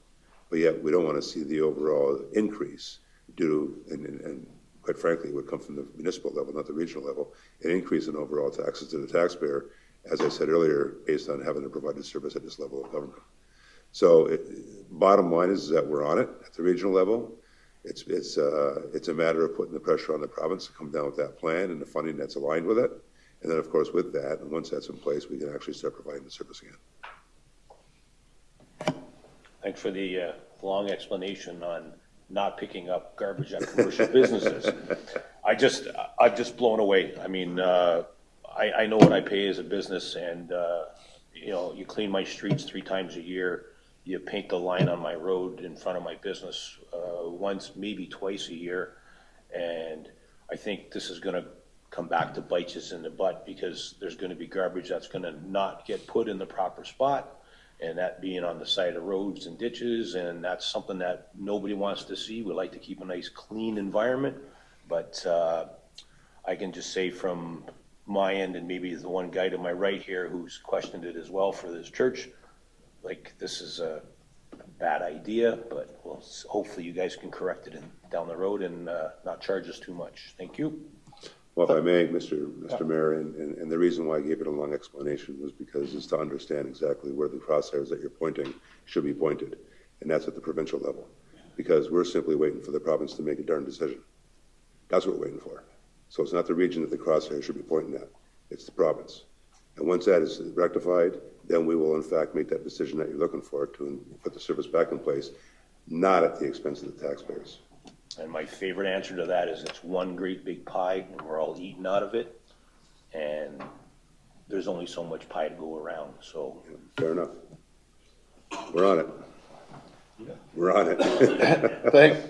but yet we don't want to see the overall increase due to, and quite frankly, it would come from the municipal level, not the regional level, an increase in overall taxes to the taxpayer, as I said earlier, based on having to provide a service at this level of government. So bottom line is that we're on it at the regional level. It's a matter of putting the pressure on the province to come down with that plan and the funding that's aligned with it. And then, of course, with that, and once that's in place, we can actually start providing the service again. Thanks for the long explanation on not picking up garbage at commercial businesses. I'm just blown away. I mean, I know what I pay as a business, and you clean my streets 3 times a year. You paint the line on my road in front of my business once, maybe twice a year, and I think this is going to come back to bite us in the butt because there's going to be garbage that's going to not get put in the proper spot, and that being on the side of roads and ditches, and that's something that nobody wants to see. We like to keep a nice clean environment, but I can just say from my end, and maybe the one guy to my right here who's questioned it as well for this church, like this is a bad idea, but well, hopefully you guys can correct it down the road and not charge us too much. Thank you. Well, if I may, Mr. Mayor, and the reason why I gave it a long explanation was because it's to understand exactly where the crosshairs that you're pointing should be pointed, and that's at the provincial level, because we're simply waiting for the province to make a darn decision. That's what we're waiting for. So it's not the region that the crosshairs should be pointing at, it's the province. And once that is rectified, then we will in fact make that decision that you're looking for to put the service back in place, not at the expense of the taxpayers. And my favorite answer to that is it's one great big pie and we're all eating out of it. And there's only so much pie to go around, so. Fair enough. We're on it. We're on it.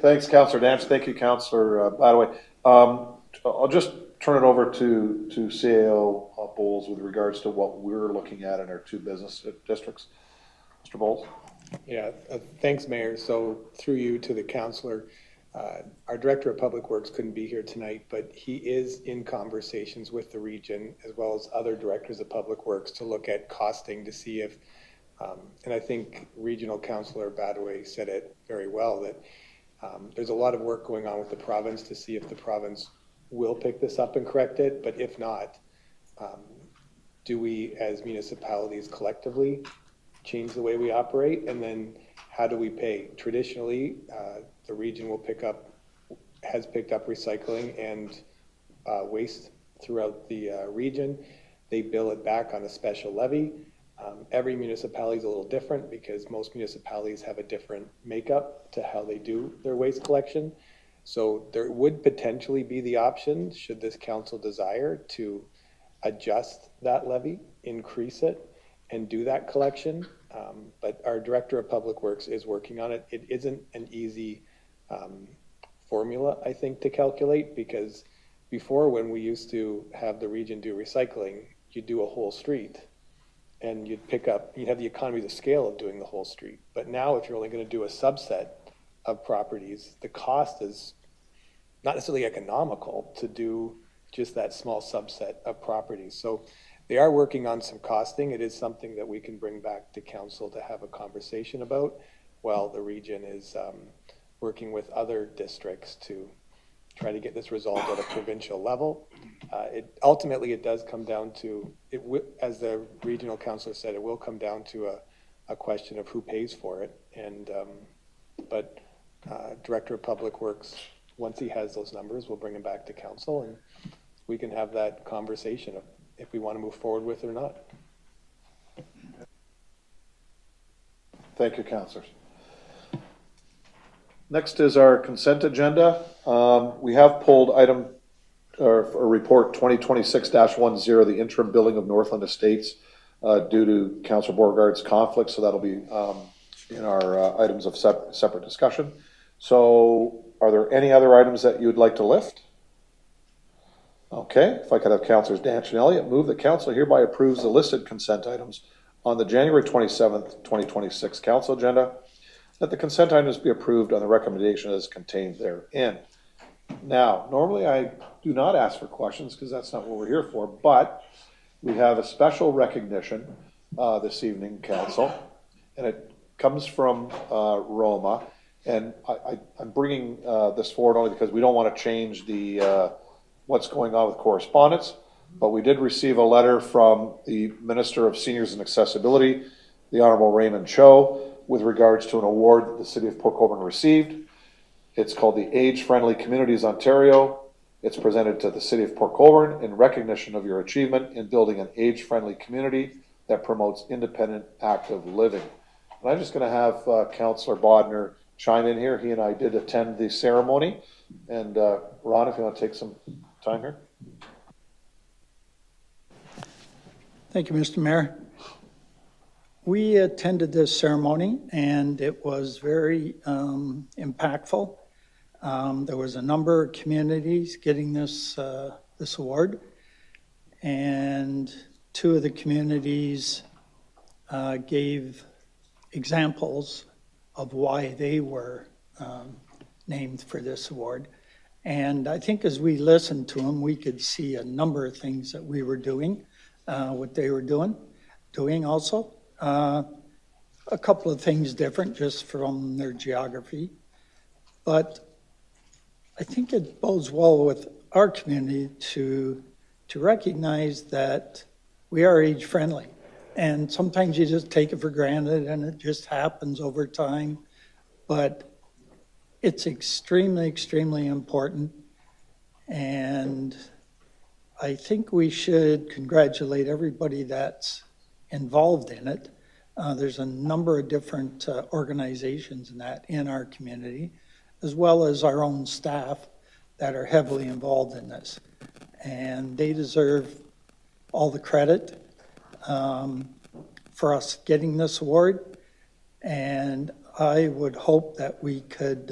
Thanks, Councillor Nance. Thank you, Councillor Badaway. I'll just turn it over to CAO Bowles with regards to what we're looking at in our 2 business districts. Mr. Bowles? Yeah, thanks, Mayor. So through you to the councillor, our Director of Public Works couldn't be here tonight, but he is in conversations with the region as well as other directors of Public Works to look at costing to see if, and I think Regional Councillor Badaway said it very well, that there's a lot of work going on with the province to see if the province will pick this up and correct it, but if not, do we as municipalities collectively change the way we operate, and then how do we pay? Traditionally, the region has picked up recycling and waste throughout the region. They bill it back on a special levy. Every municipality is a little different because most municipalities have a different makeup to how they do their waste collection. So there would potentially be the option, should this council desire, to adjust that levy, increase it, and do that collection. But our Director of Public Works is working on it. It isn't an easy formula, I think, to calculate, because before, when we used to have the region do recycling, you'd do a whole street and you'd have the economies of scale of doing the whole street. But now, if you're only going to do a subset of properties, the cost is not necessarily economical to do just that small subset of properties. So they are working on some costing. It is something that we can bring back to council to have a conversation about, while the region is working with other districts to try to get this resolved at a provincial level. Ultimately, it does come down to, as the regional councilor said, it will come down to a question of who pays for it. And but Director of Public Works, once he has those numbers, we'll bring them back to council and we can have that conversation of if we want to move forward with it or not. Thank you, councilors. Next is our consent agenda. We have pulled item or report 2026-10, the interim billing of Northland Estates, due to Councilor Beauregard's conflict. So that'll be in our items of separate discussion. So are there any other items that you would like to lift? Okay, if I could have Councilors Danch and Elliott move, the council hereby approves the listed consent items on the January 27th, 2026 council agenda, that the consent items be approved on the recommendation as contained therein. Now, normally I do not ask for questions because that's not what we're here for, but we have a special recognition this evening, council, and it comes from Roma. And I'm bringing this forward only because we don't want to change the what's going on with correspondence, but we did receive a letter from the Minister of Seniors and Accessibility, the Honorable Raymond Cho, with regards to an award that the City of Port Colborne received. It's called the Age Friendly Communities Ontario. It's presented to the City of Port Colborne in recognition of your achievement in building an age-friendly community that promotes independent, active living. And I'm just going to have Councillor Bodner chime in here. He and I did attend the ceremony. And Ron, if you want to take some time here. Thank you, Mr. Mayor. We attended this ceremony and it was very impactful. There was a number of communities getting this award, and two of the communities gave examples of why they were named for this award. And I think as we listened to them, we could see a number of things that we were doing, what they were doing also. A couple of things different just from their geography. But I think it bodes well with our community to recognize that we are age friendly. And sometimes you just take it for granted and it just happens over time. But it's extremely, extremely important. And I think we should congratulate everybody that's involved in it. There's a number of different organizations in our community, as well as our own staff that are heavily involved in this. And they deserve all the credit for us getting this award. And I would hope that we could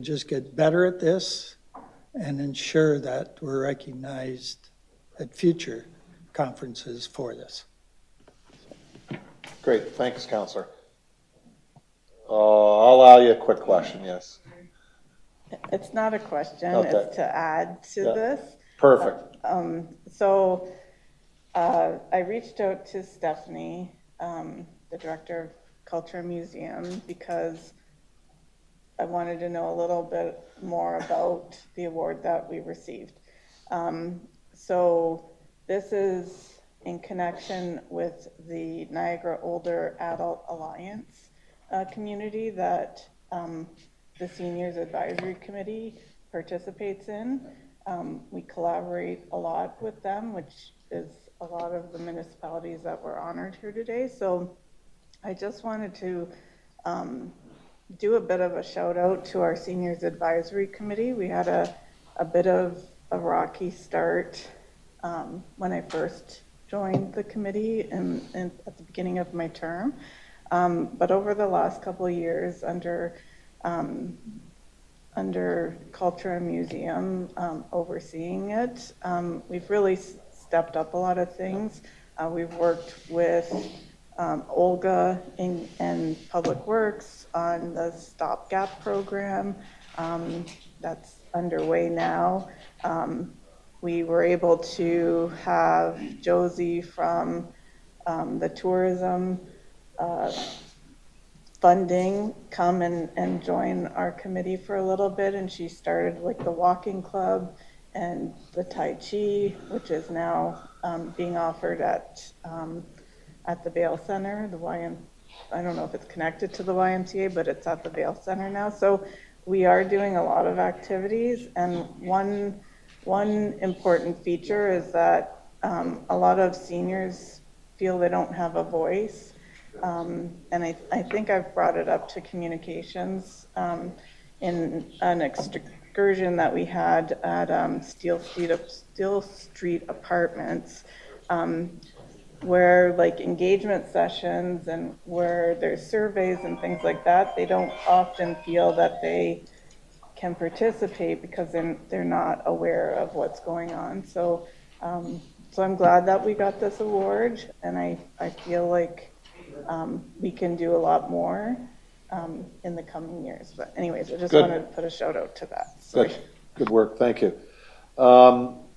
just get better at this and ensure that we're recognized at future conferences for this. Great, thanks, Councillor. I'll allow you a quick question, yes. It's not a question, Okay. It's to add to this. Perfect. I reached out to Stephanie, the Director of Culture and Museum, because I wanted to know a little bit more about the award that we received. So this is in connection with the Niagara Older Adult Alliance community that the Seniors Advisory Committee participates in. We collaborate a lot with them, which is a lot of the municipalities that were honored here today. So I just wanted to do a bit of a shout out to our Seniors Advisory Committee. We had a bit of a rocky start when I first joined the committee and at the beginning of my term. But over the last couple of years under Culture and Museum overseeing it, we've really stepped up a lot of things. We've worked with Olga and Public Works on the stopgap program that's underway now. We were able to have Josie from the tourism funding come and join our committee for a little bit, and she started like the walking club and the Tai Chi, which is now being offered at the Vail Center, I don't know if it's connected to the YMCA, but it's at the Vail Center now. So we are doing a lot of activities, and one important feature is that a lot of seniors feel they don't have a voice. And I think I've brought it up to communications in an excursion that we had at Steel Street Apartments, where like engagement sessions and where there's surveys and things like that, they don't often feel that they can participate because they're not aware of what's going on. So I'm glad that we got this award, and I feel like we can do a lot more in the coming years. But anyways, I just wanted to put a shout out to that. Sorry. Good work, thank you.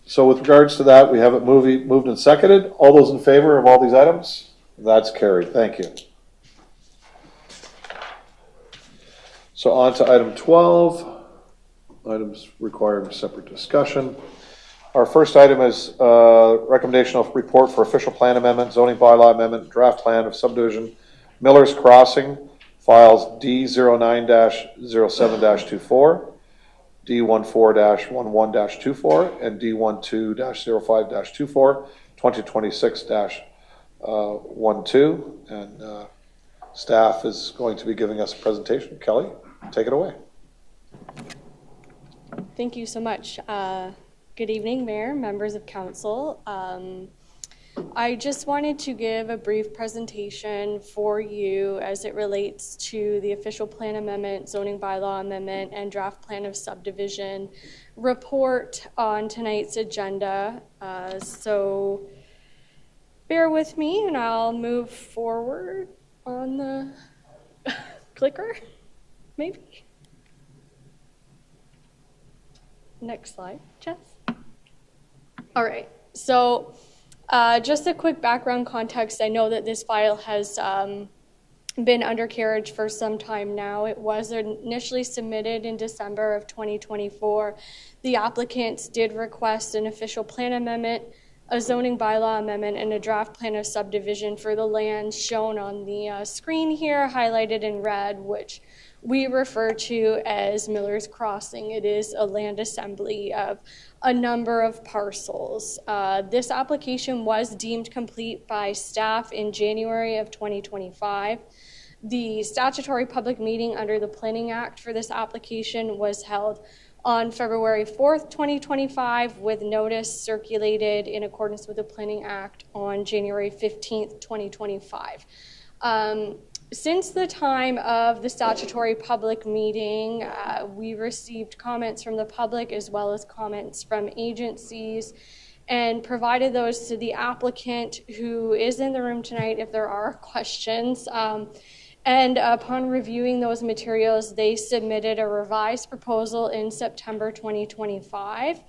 So with regards to that, we have it moved and seconded. All those in favor of all these items? That's carried, thank you. So on to item 12, items requiring separate discussion. Our first item is recommendation of report for official plan amendment, zoning bylaw amendment, draft plan of subdivision, Miller's Crossing, files D09-07-24, D14-11-24, and D12-05-24, 2026-12, and staff is going to be giving us a presentation. Kelly, take it away. Thank you so much. Good evening, Mayor, members of council. I just wanted to give a brief presentation for you as it relates to the official plan amendment, zoning bylaw amendment, and draft plan of subdivision report on tonight's agenda. So bear with me and I'll move forward on the clicker, maybe. Next slide, Jess. All right, so just a quick background context. I know that this file has been undercarriage for some time now. It was initially submitted in December of 2024. The applicants did request an official plan amendment, a zoning bylaw amendment, and a draft plan of subdivision for the land shown on the screen here, highlighted in red, which we refer to as Miller's Crossing. It is a land assembly of a number of parcels. This application was deemed complete by staff in January of 2025. The statutory public meeting under the Planning Act for this application was held on February 4th, 2025, with notice circulated in accordance with the Planning Act on January 15th, 2025. Since the time of the statutory public meeting, we received comments from the public as well as comments from agencies and provided those to the applicant, who is in the room tonight if there are questions. And upon reviewing those materials, they submitted a revised proposal in September 2025.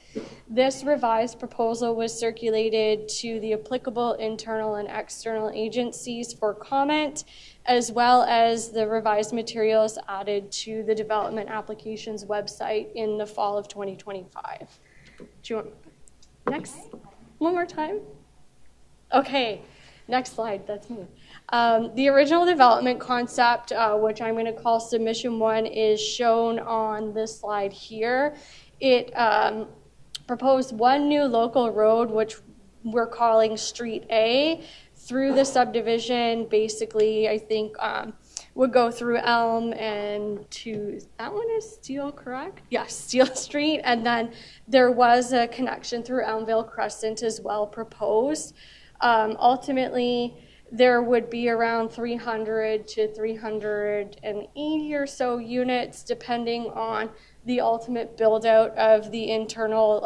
This revised proposal was circulated to the applicable internal and external agencies for comment, as well as the revised materials added to the development applications website in the fall of 2025. Do you want next? One more time? Okay, next slide, that's me. The original development concept, which I'm going to call submission 1, is shown on this slide here. It proposed one new local road, which we're calling Street A, through the subdivision. Basically, I think would go through Elm and to, that one is Steel, correct? Yes, Steel Street. And then there was a connection through Elmvale Crescent as well proposed. Ultimately, there would be around 300 to 380 or so units, depending on the ultimate build out of the internal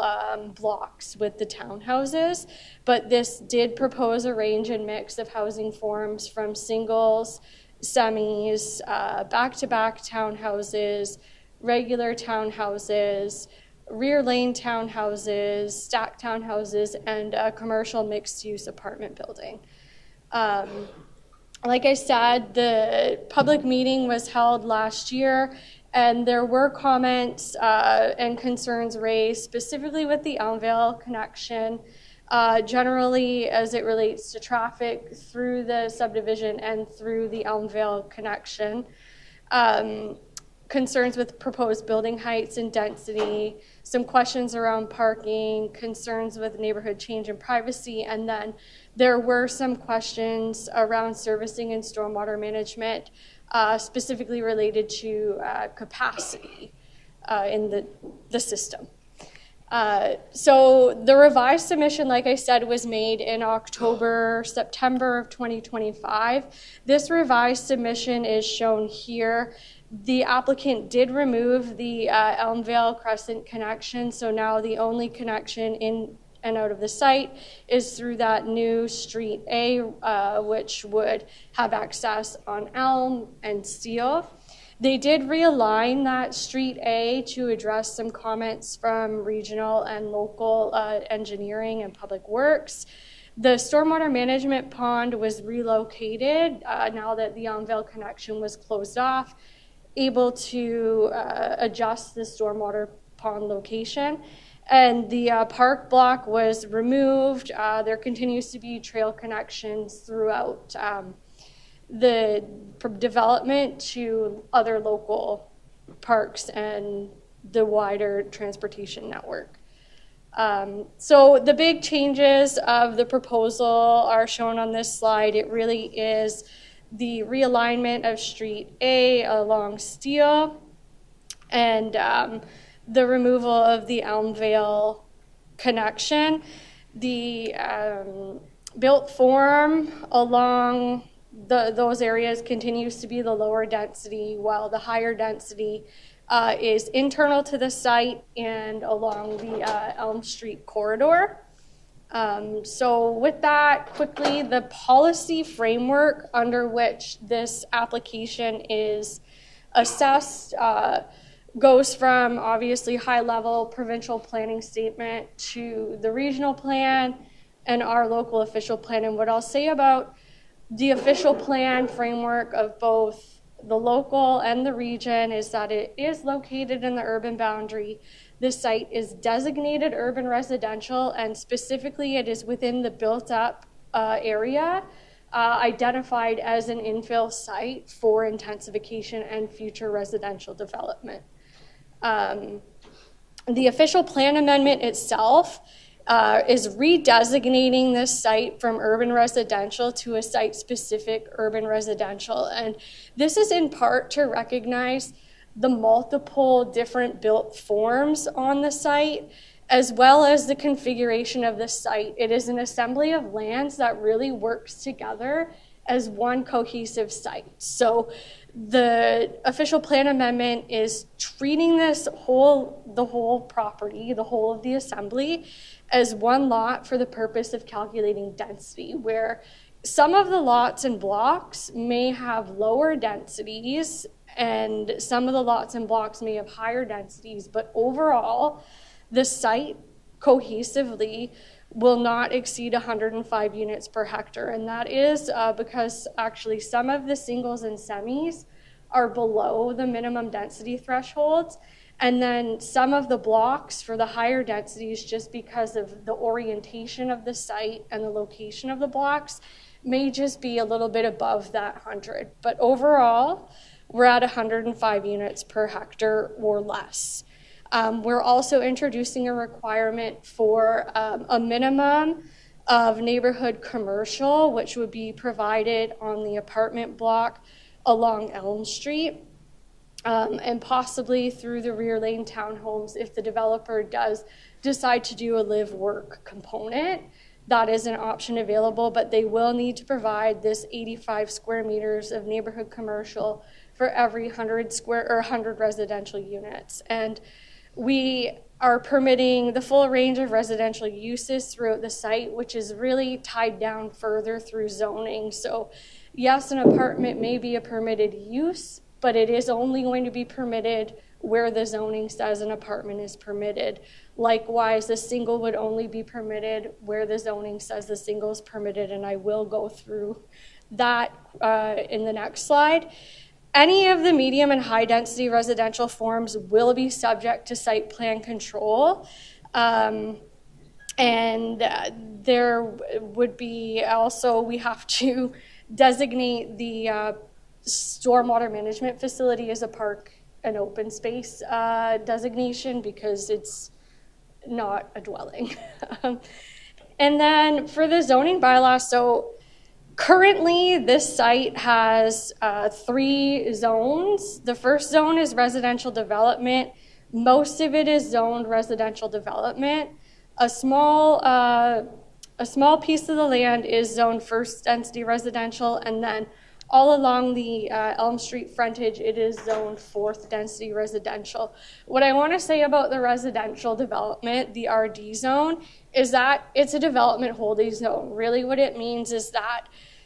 blocks with the townhouses. But this did propose a range and mix of housing forms from singles, semis, back-to-back townhouses, regular townhouses, rear lane townhouses, stacked townhouses, and a commercial mixed-use apartment building. Like I said, the public meeting was held last year, and there were comments and concerns raised specifically with the Elmvale connection, generally as it relates to traffic through the subdivision and through the Elmvale connection. Concerns with proposed building heights and density, some questions around parking, concerns with neighborhood change and privacy, and then there were some questions around servicing and stormwater management, specifically related to capacity in the system. So the revised submission, like I said, was made in September of 2025. This revised submission is shown here. The applicant did remove the Elmvale Crescent connection, so now the only connection in and out of the site is through that new Street A, which would have access on Elm and Steel. They did realign that Street A to address some comments from regional and local engineering and public works. The stormwater management pond was relocated now that the Elmvale connection was closed off, able to adjust the stormwater pond location. And the park block was removed. There continues to be trail connections throughout the development to other local parks and the wider transportation network. So the big changes of the proposal are shown on this slide. It really is the realignment of Street A along Steel and the removal of the Elmvale connection. The built form along those areas continues to be the lower density, while the higher density is internal to the site and along the Elm Street corridor. So with that, quickly, the policy framework under which this application is assessed goes from obviously high-level provincial planning statement to the regional plan and our local official plan. And what I'll say about the official plan framework of both the local and the region is that it is located in the urban boundary. This site is designated urban residential, and specifically it is within the built-up area identified as an infill site for intensification and future residential development. The official plan amendment itself is redesignating this site from urban residential to a site-specific urban residential. And this is in part to recognize the multiple different built forms on the site, as well as the configuration of the site. It is an assembly of lands that really works together as one cohesive site. So the official plan amendment is treating the whole property, the whole of the assembly, as one lot for the purpose of calculating density, where some of the lots and blocks may have lower densities and some of the lots and blocks may have higher densities, but overall, the site cohesively will not exceed 105 units per hectare. And that is because actually some of the singles and semis are below the minimum density thresholds. And then some of the blocks for the higher densities, just because of the orientation of the site and the location of the blocks, may just be a little bit above that 100. But overall, we're at 105 units per hectare or less. We're also introducing a requirement for a minimum of neighborhood commercial, which would be provided on the apartment block along Elm Street, and possibly through the rear lane townhomes if the developer does decide to do a live-work component. That is an option available, but they will need to provide this 85 square meters of neighborhood commercial for every 100 residential units. And we are permitting the full range of residential uses throughout the site, which is really tied down further through zoning. So yes, an apartment may be a permitted use, but it is only going to be permitted where the zoning says an apartment is permitted. Likewise, a single would only be permitted where the zoning says the single is permitted, and I will go through that in the next slide. Any of the medium and high density residential forms will be subject to site plan control. And there would be also, we have to designate the stormwater management facility as a park and open space designation because it's not a dwelling. And then for the zoning bylaw, so currently this site has 3 zones. The first zone is residential development. Most of it is zoned residential development. A small piece of the land is zoned first density residential, and then all along the Elm Street frontage, it is zoned 4th density residential. What I want to say about the residential development, the RD zone, is that it's a development holding zone. Really what it means is that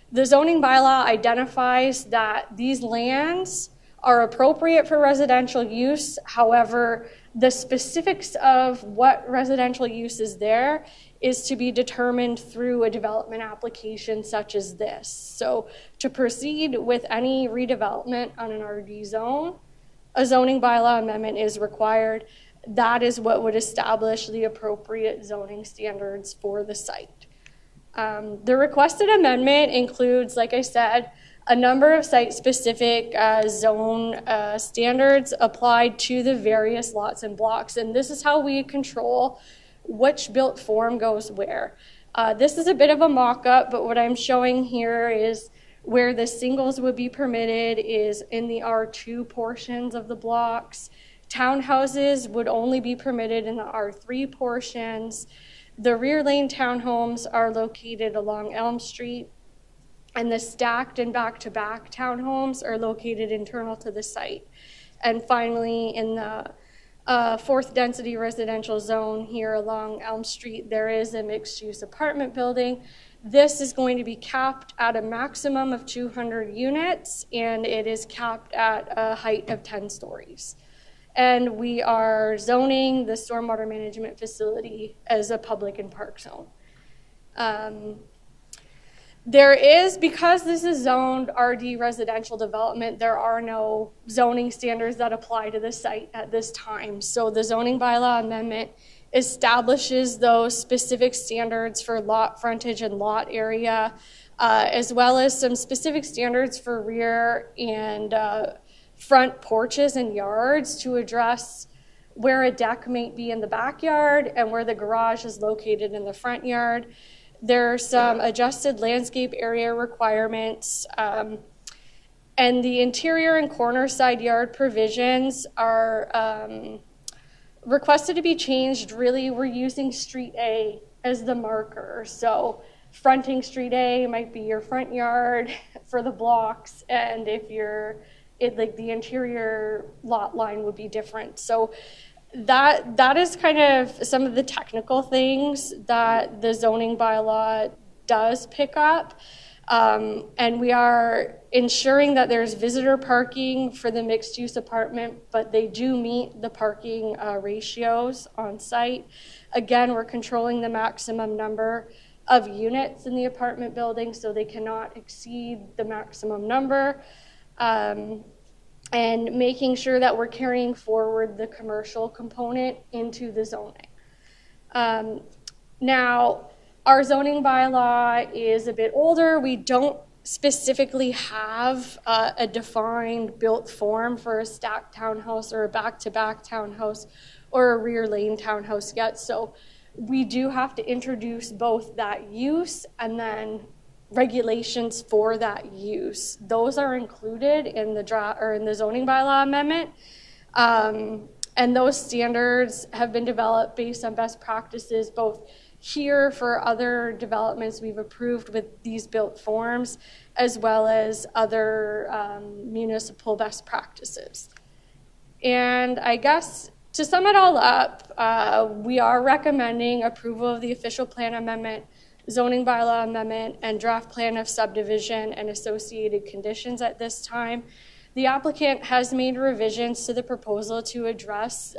the zoning bylaw identifies that these lands are appropriate for residential use. However, the specifics of what residential use is there is to be determined through a development application such as this. So to proceed with any redevelopment on an RD zone, a zoning bylaw amendment is required. That is what would establish the appropriate zoning standards for the site. The requested amendment includes, like I said, a number of site-specific zone standards applied to the various lots and blocks, and this is how we control which built form goes where. This is a bit of a mock-up, but what I'm showing here is where the singles would be permitted is in the R2 portions of the blocks. Townhouses would only be permitted in the R3 portions. The rear lane townhomes are located along Elm Street, and the stacked and back-to-back townhomes are located internal to the site. And finally, in the 4th density residential zone here along Elm Street, there is a mixed-use apartment building. This is going to be capped at a maximum of 200 units, and it is capped at a height of 10 stories. And we are zoning the stormwater management facility as a public and park zone. There is, because this is zoned RD residential development, there are no zoning standards that apply to the site at this time. So the zoning bylaw amendment establishes those specific standards for lot frontage and lot area, as well as some specific standards for rear and front porches and yards to address where a deck might be in the backyard and where the garage is located in the front yard. There are some adjusted landscape area requirements, and the interior and corner side yard provisions are requested to be changed. Really, we're using Street A as the marker. So fronting Street A might be your front yard for the blocks, and if you're, like the interior lot line would be different. So that is kind of some of the technical things that the zoning bylaw does pick up. And we are ensuring that there's visitor parking for the mixed use apartment, but they do meet the parking ratios on site. Again, we're controlling the maximum number of units in the apartment building, so they cannot exceed the maximum number. And making sure that we're carrying forward the commercial component into the zoning. Now, our zoning bylaw is a bit older. We don't specifically have a defined built form for a stacked townhouse or a back-to-back townhouse or a rear lane townhouse yet. So we do have to introduce both that use and then regulations for that use. Those are included in the zoning bylaw amendment. And those standards have been developed based on best practices, both here for other developments we've approved with these built forms, as well as other municipal best practices. And I guess to sum it all up, we are recommending approval of the official plan amendment, zoning bylaw amendment, and draft plan of subdivision and associated conditions at this time. The applicant has made revisions to the proposal to address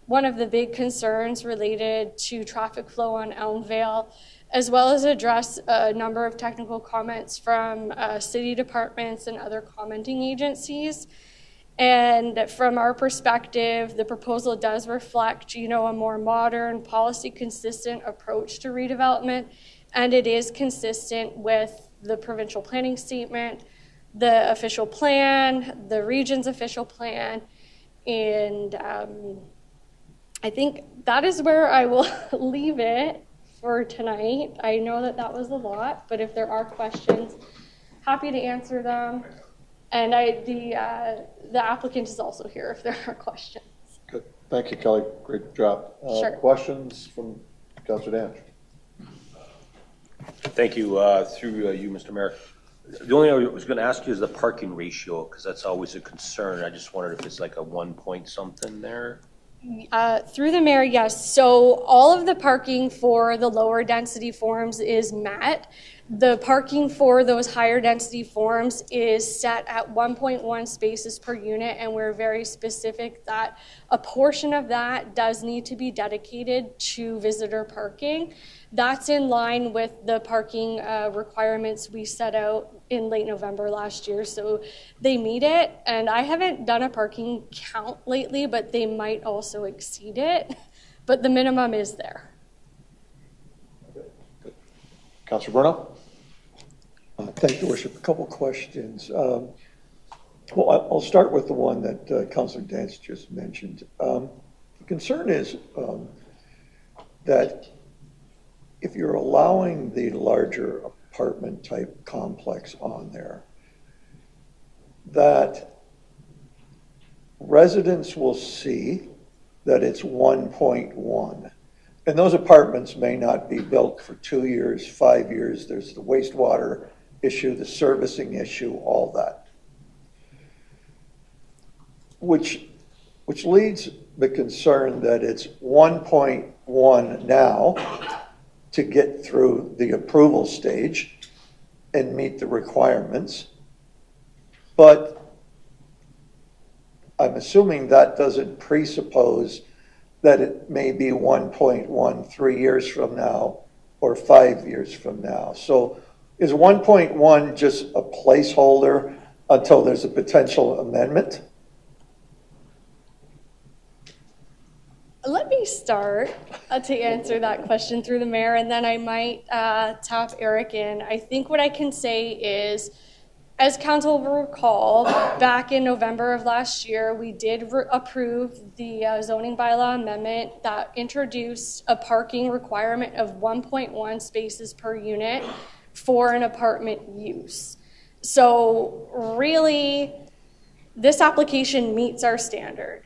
one of the big concerns related to traffic flow on Elmvale, as well as address a number of technical comments from city departments and other commenting agencies. And from our perspective, the proposal does reflect, a more modern, policy-consistent approach to redevelopment, and it is consistent with the provincial planning statement, the official plan, the region's official plan, and I think that is where I will leave it for tonight. I know that was a lot, but if there are questions, happy to answer them. And the applicant is also here if there are questions. Good. Thank you, Kelly. Great job. Sure. Questions from Councilor Danch? Thank you. Through you, Mr. Mayor. The only thing I was going to ask you is the parking ratio, because that's always a concern. I just wondered if it's like a 1 point something there. Through the mayor, yes. So all of the parking for the lower density forms is met. The parking for those higher density forms is set at 1.1 spaces per unit, and we're very specific that a portion of that does need to be dedicated to visitor parking. That's in line with the parking requirements we set out in late November last year, so they meet it. And I haven't done a parking count lately, but they might also exceed it, but the minimum is there. Councilor Bruno? Thank you, Worship. A couple questions. Well, I'll start with the one that Councilor Dance just mentioned. The concern is that if you're allowing the larger apartment type complex on there, that residents will see that it's 1.1. And those apartments may not be built for 2 years, 5 years. There's the wastewater issue, the servicing issue, all that. Which leads the concern that it's 1.1 now to get through the approval stage and meet the requirements. But I'm assuming that doesn't presuppose that it may be 1.1 3 years from now or 5 years from now. So is 1.1 just a placeholder until there's a potential amendment? Let me start to answer that question through the mayor, and then I might tap Eric in. I think what I can say is, as council will recall, back in November of last year, we did approve the zoning bylaw amendment that introduced a parking requirement of 1.1 spaces per unit for an apartment use. So really, this application meets our standard.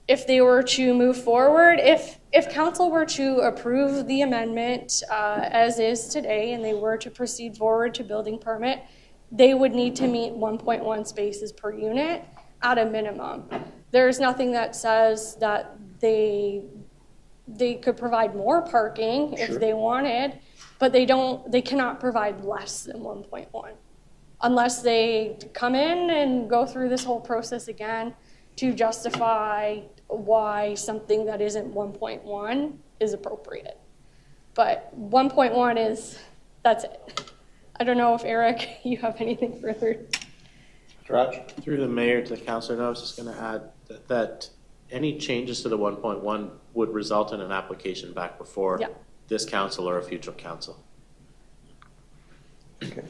If they were to move forward, if council were to approve the amendment as is today and they were to proceed forward to building permit, they would need to meet 1.1 spaces per unit at a minimum. There's nothing that says that they could provide more parking if they wanted, but they cannot provide less than 1.1 unless they come in and go through this whole process again to justify why something that isn't 1.1 is appropriate. But 1.1 that's it. I don't know if Eric, you have anything further. Through the mayor to the councilor, I was just going to add that any changes to the 1.1 would result in an application back before this council or a future council. Okay.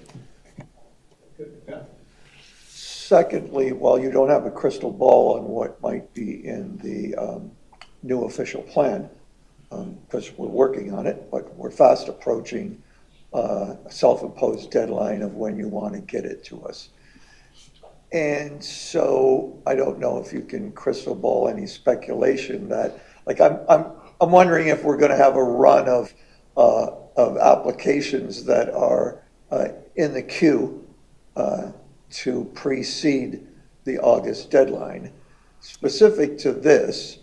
Secondly, while you don't have a crystal ball on what might be in the new official plan, because we're working on it, but we're fast approaching self-imposed deadline of when you want to get it to us. And so I don't know if you can crystal ball any speculation that, like, I'm wondering if we're going to have a run of applications that are in the queue to precede the August deadline. Specific to this,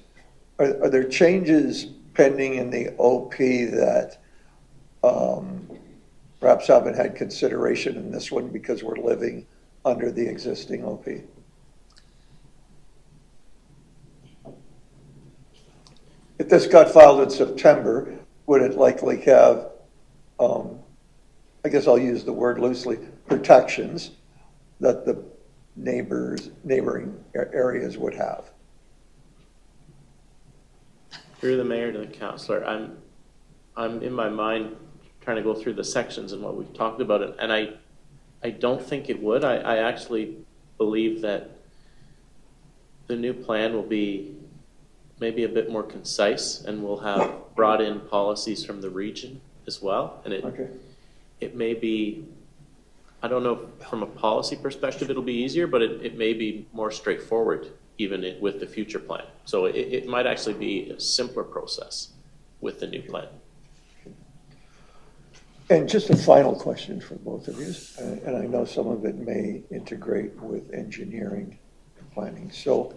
are there changes pending in the OP that perhaps haven't had consideration in this one because we're living under the existing OP? If this got filed in September, would it likely have, I guess I'll use the word loosely, protections that the neighboring areas would have? Through the mayor to the councillor, I'm in my mind trying to go through the sections and what we've talked about, and I don't think it would. I actually believe that the new plan will be maybe a bit more concise, and we'll have brought in policies from the region as well. And it may be, I don't know if from a policy perspective it'll be easier, but it may be more straightforward even with the future plan. So it might actually be a simpler process with the new plan. And just a final question for both of you, and I know some of it may integrate with engineering and planning. So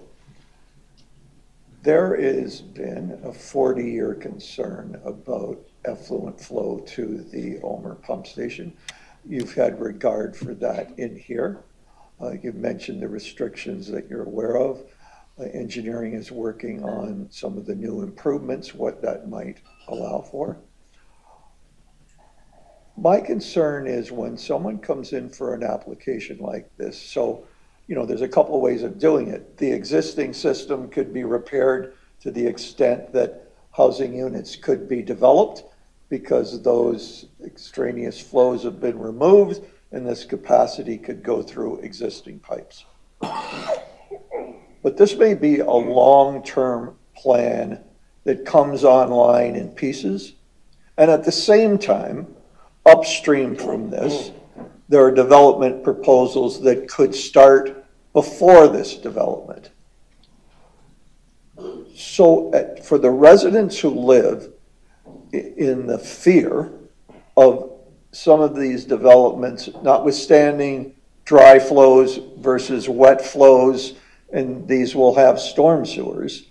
there has been a 40-year concern about effluent flow to the Omer pump station. You've had regard for that in here. You've mentioned the restrictions that you're aware of. Engineering is working on some of the new improvements, what that might allow for. My concern is when someone comes in for an application like this, so, you know, there's a couple of ways of doing it. The existing system could be repaired to the extent that housing units could be developed because those extraneous flows have been removed and this capacity could go through existing pipes. But this may be a long-term plan that comes online in pieces. And at the same time, upstream from this, there are development proposals that could start before this development. So for the residents who live in the fear of some of these developments, notwithstanding dry flows versus wet flows, and these will have storm sewers,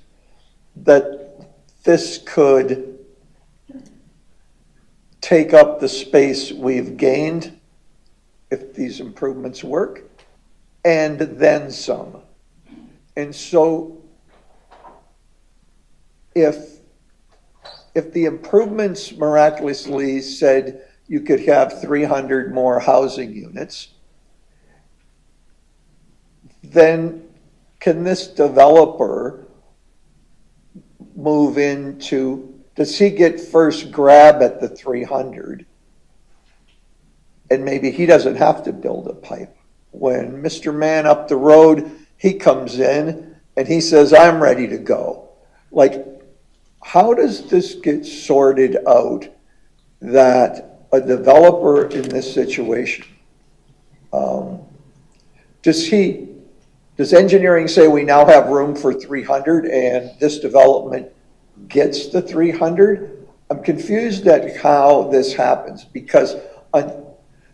that this could take up the space we've gained if these improvements work, and then some. And so if the improvements miraculously said you could have 300 more housing units, then can this developer move into, does he get first grab at the 300? And maybe he doesn't have to build a pipe. When Mr. Man up the road, he comes in and he says, I'm ready to go. Like, how does this get sorted out that a developer in this situation, does engineering say we now have room for 300 and this development gets the 300? I'm confused at how this happens because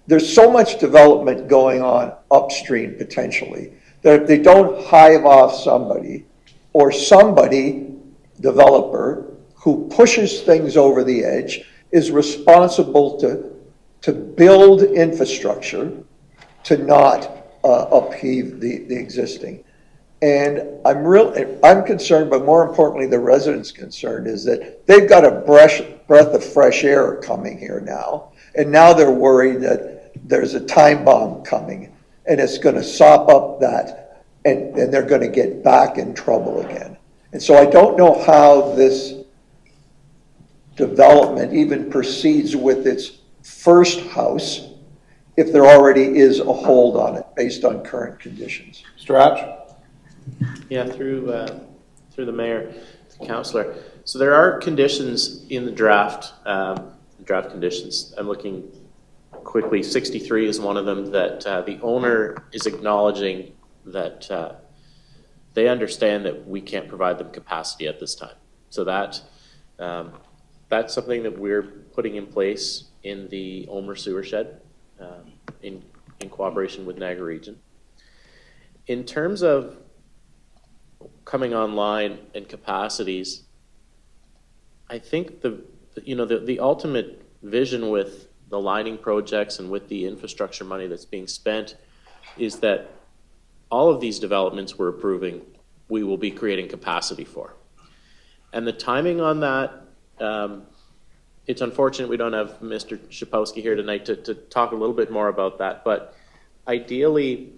there's so much development going on upstream potentially that if they don't hive off somebody or somebody, developer, who pushes things over the edge is responsible to build infrastructure to not upheave the existing. And I'm concerned, but more importantly, the residents' concerned is that they've got a breath of fresh air coming here now. And now they're worried that there's a time bomb coming and it's going to sop up that and they're going to get back in trouble again. And so I don't know how this development even proceeds with its first house if there already is a hold on it based on current conditions. Stratch? Yeah, through the mayor, the councillor. So there are conditions in the draft conditions. I'm looking quickly, 63 is one of them that the owner is acknowledging that they understand that we can't provide them capacity at this time. So that's something that we're putting in place in the Omer sewer shed in cooperation with Niagara Region. In terms of coming online and capacities, I think the ultimate vision with the lining projects and with the infrastructure money that's being spent is that all of these developments we're approving, we will be creating capacity for. And the timing on that, it's unfortunate we don't have Mr. Szapowski here tonight to talk a little bit more about that, but ideally,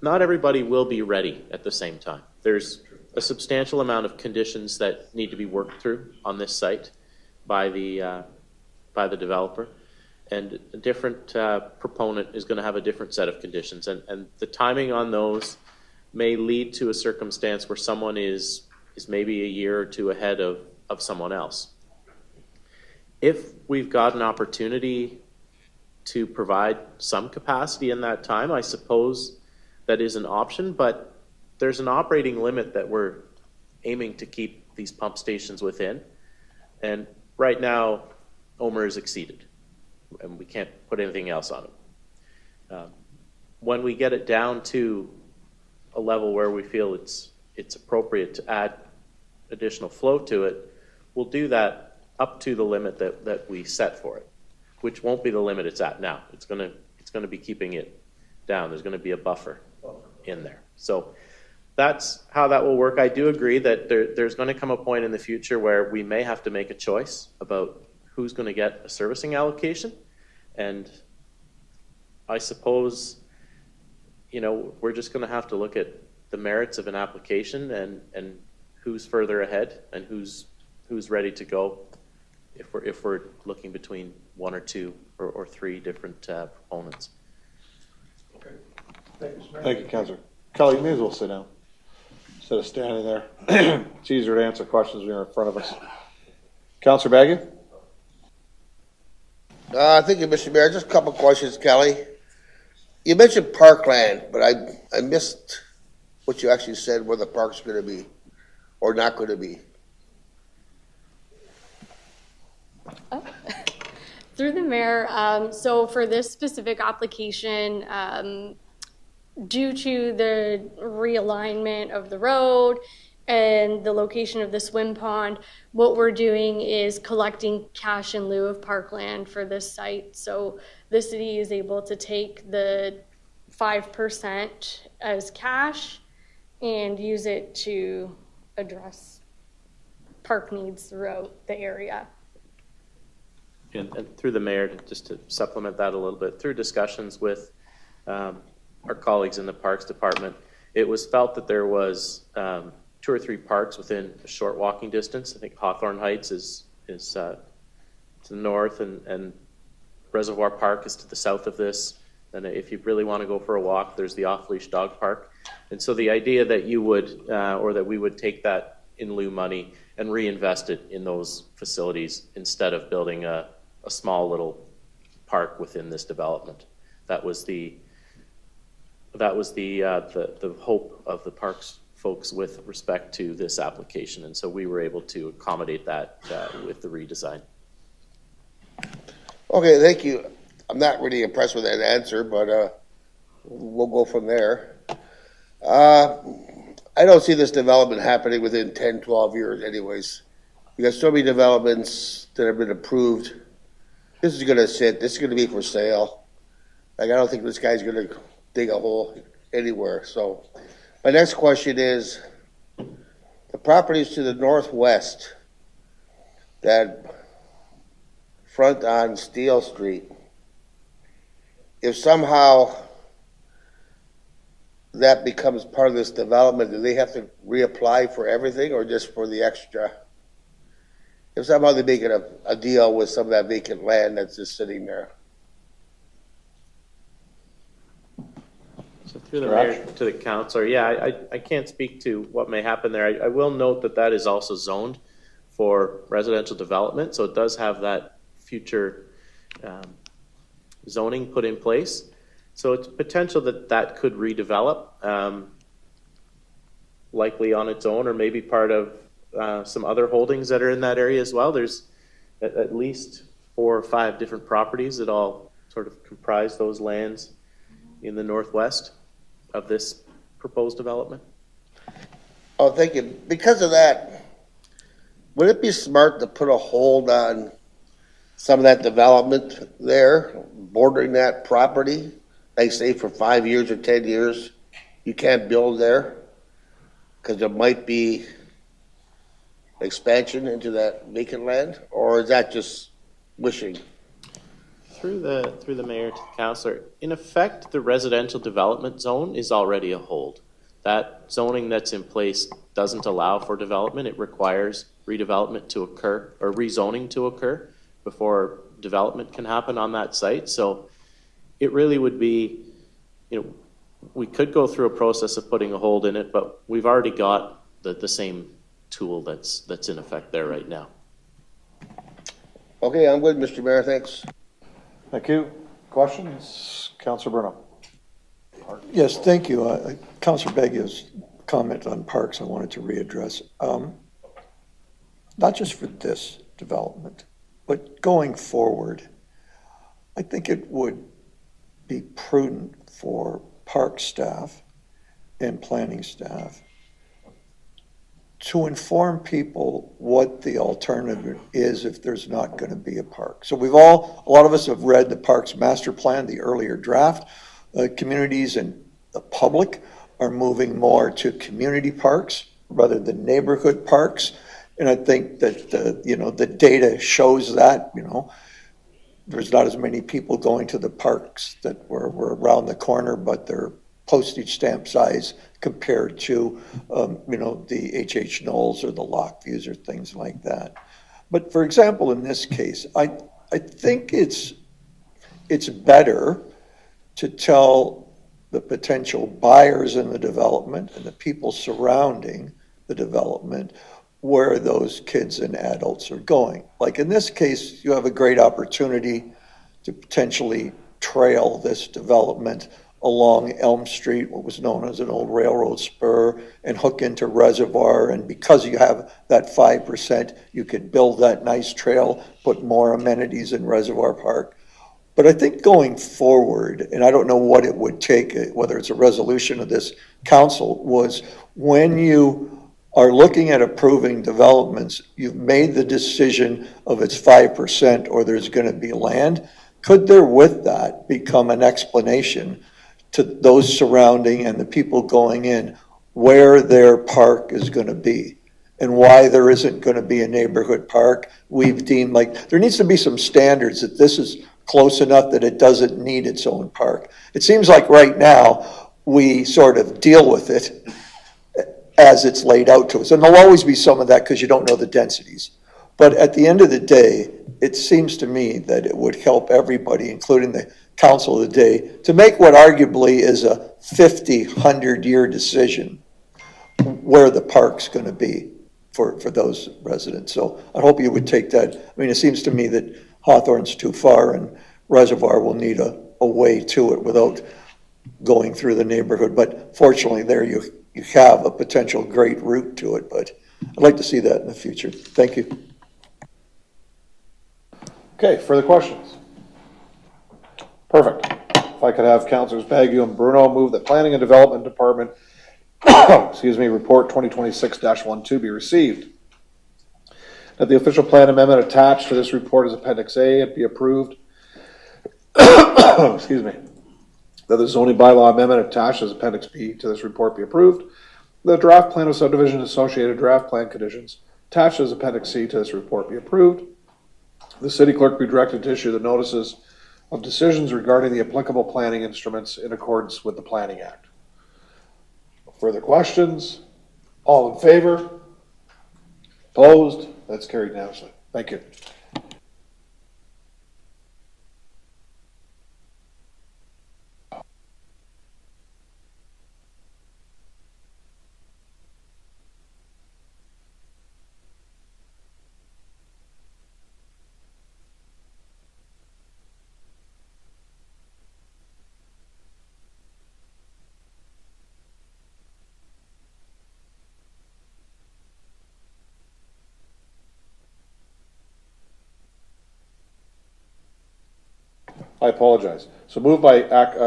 not everybody will be ready at the same time. There's a substantial amount of conditions that need to be worked through on this site by the developer, and a different proponent is going to have a different set of conditions, and the timing on those may lead to a circumstance where someone is maybe a year or two ahead of someone else. If we've got an opportunity to provide some capacity in that time, I suppose that is an option, but there's an operating limit that we're aiming to keep these pump stations within. And right now, Omer is exceeded, and we can't put anything else on it. When we get it down to a level where we feel it's appropriate to add additional flow to it, we'll do that up to the limit that we set for it, which won't be the limit it's at now. It's going to be keeping it down. There's going to be a buffer in there. So that's how that will work. I do agree that there's going to come a point in the future where we may have to make a choice about who's going to get a servicing allocation. And I suppose, we're just going to have to look at the merits of an application and who's further ahead and who's ready to go if we're looking between one or two or three different proponents. Okay. Thank you, Councilor. Kelly, you may as well sit down instead of standing there. It's easier to answer questions when you're in front of us. Councilor Baggy? Thank you, Mr. Mayor. Just a couple of questions, Kelly. You mentioned parkland, but I missed what you actually said where the park's going to be or not going to be. Oh. Through the mayor, so for this specific application, due to the realignment of the road and the location of the swim pond, what we're doing is collecting cash in lieu of parkland for this site. So the city is able to take the 5% as cash and use it to address park needs throughout the area. And through the mayor, just to supplement that a little bit, through discussions with our colleagues in the Parks Department, it was felt that there was 2 or 3 parks within a short walking distance. I think Hawthorne Heights is to the north, and Reservoir Park is to the south of this. And if you really want to go for a walk, there's the off-leash dog park. And so the idea that you would, or that we would take that in lieu money and reinvest it in those facilities instead of building a small little park within this development. That was the hope of the parks folks with respect to this application, and so we were able to accommodate that with the redesign. Okay, thank you. I'm not really impressed with that answer, but we'll go from there. I don't see this development happening within 10, 12 years anyways. We got so many developments that have been approved. This is going to sit. This is going to be for sale. Like, I don't think this guy's going to dig a hole anywhere. So my next question is, the properties to the northwest that front on Steele Street, if somehow that becomes part of this development, do they have to reapply for everything or just for the extra? If somehow they make it a deal with some of that vacant land that's just sitting there. So through the mayor to the councilor, yeah, I can't speak to what may happen there. I will note that is also zoned for residential development, so it does have that future zoning put in place. So it's potential that that could redevelop, likely on its own, or maybe part of some other holdings that are in that area as well. There's at least 4 or 5 different properties that all sort of comprise those lands in the northwest of this proposed development. Oh, thank you. Because of that, would it be smart to put a hold on some of that development there, bordering that property? They say for 5 years or 10 years, you can't build there because there might be expansion into that vacant land, or is that just wishing? Through the mayor to the councillor, in effect, the residential development zone is already a hold. That zoning that's in place doesn't allow for development. It requires redevelopment to occur, or rezoning to occur, before development can happen on that site. So it really would be, we could go through a process of putting a hold in it, but we've already got the same tool that's in effect there right now. Okay, I'm good, Mr. Mayor, thanks. Thank you. Questions? Councilor Bruno. Yes, thank you. Councilor Beggio's comment on parks I wanted to readdress. Not just for this development, but going forward, I think it would be prudent for park staff and planning staff to inform people what the alternative is if there's not going to be a park. So a lot of us have read the parks master plan, the earlier draft. Communities and the public are moving more to community parks rather than neighborhood parks. And I think that, the data shows that, there's not as many people going to the parks that were around the corner, but they're postage stamp size compared to, the H.H. Knowles or the Lockviews or things like that. But for example, in this case, I think it's better to tell the potential buyers in the development and the people surrounding the development where those kids and adults are going. Like in this case, you have a great opportunity to potentially trail this development along Elm Street, what was known as an old railroad spur, and hook into Reservoir. And because you have that 5%, you could build that nice trail, put more amenities in Reservoir Park. But I think going forward, and I don't know what it would take, whether it's a resolution of this council, was when you are looking at approving developments, you've made the decision of it's 5% or there's going to be land. Could there with that become an explanation to those surrounding and the people going in where their park is going to be and why there isn't going to be a neighborhood park? We've deemed like there needs to be some standards that this is close enough that it doesn't need its own park. It seems like right now we sort of deal with it as it's laid out to us. And there'll always be some of that because you don't know the densities. But at the end of the day, it seems to me that it would help everybody, including the council of the day, to make what arguably is a 50, 100-year decision where the park's going to be for those residents. So I hope you would take that. I mean, it seems to me that Hawthorne's too far and Reservoir will need a way to it without going through the neighborhood. But fortunately there you have a potential great route to it, but I'd like to see that in the future. Thank you. Okay, further questions? Perfect. If I could have Councilors Baggio and Bruno move that Planning and Development Department, report 2026-12 be received. That the official plan amendment attached to this report as Appendix A and be approved. Excuse me. That the zoning bylaw amendment attached as Appendix B to this report be approved. The draft plan of subdivision associated draft plan conditions attached as Appendix C to this report be approved. The city clerk be directed to issue the notices of decisions regarding the applicable planning instruments in accordance with the Planning Act. Further questions? All in favor? Opposed? That's carried unanimously. Thank you. I apologize. So moved by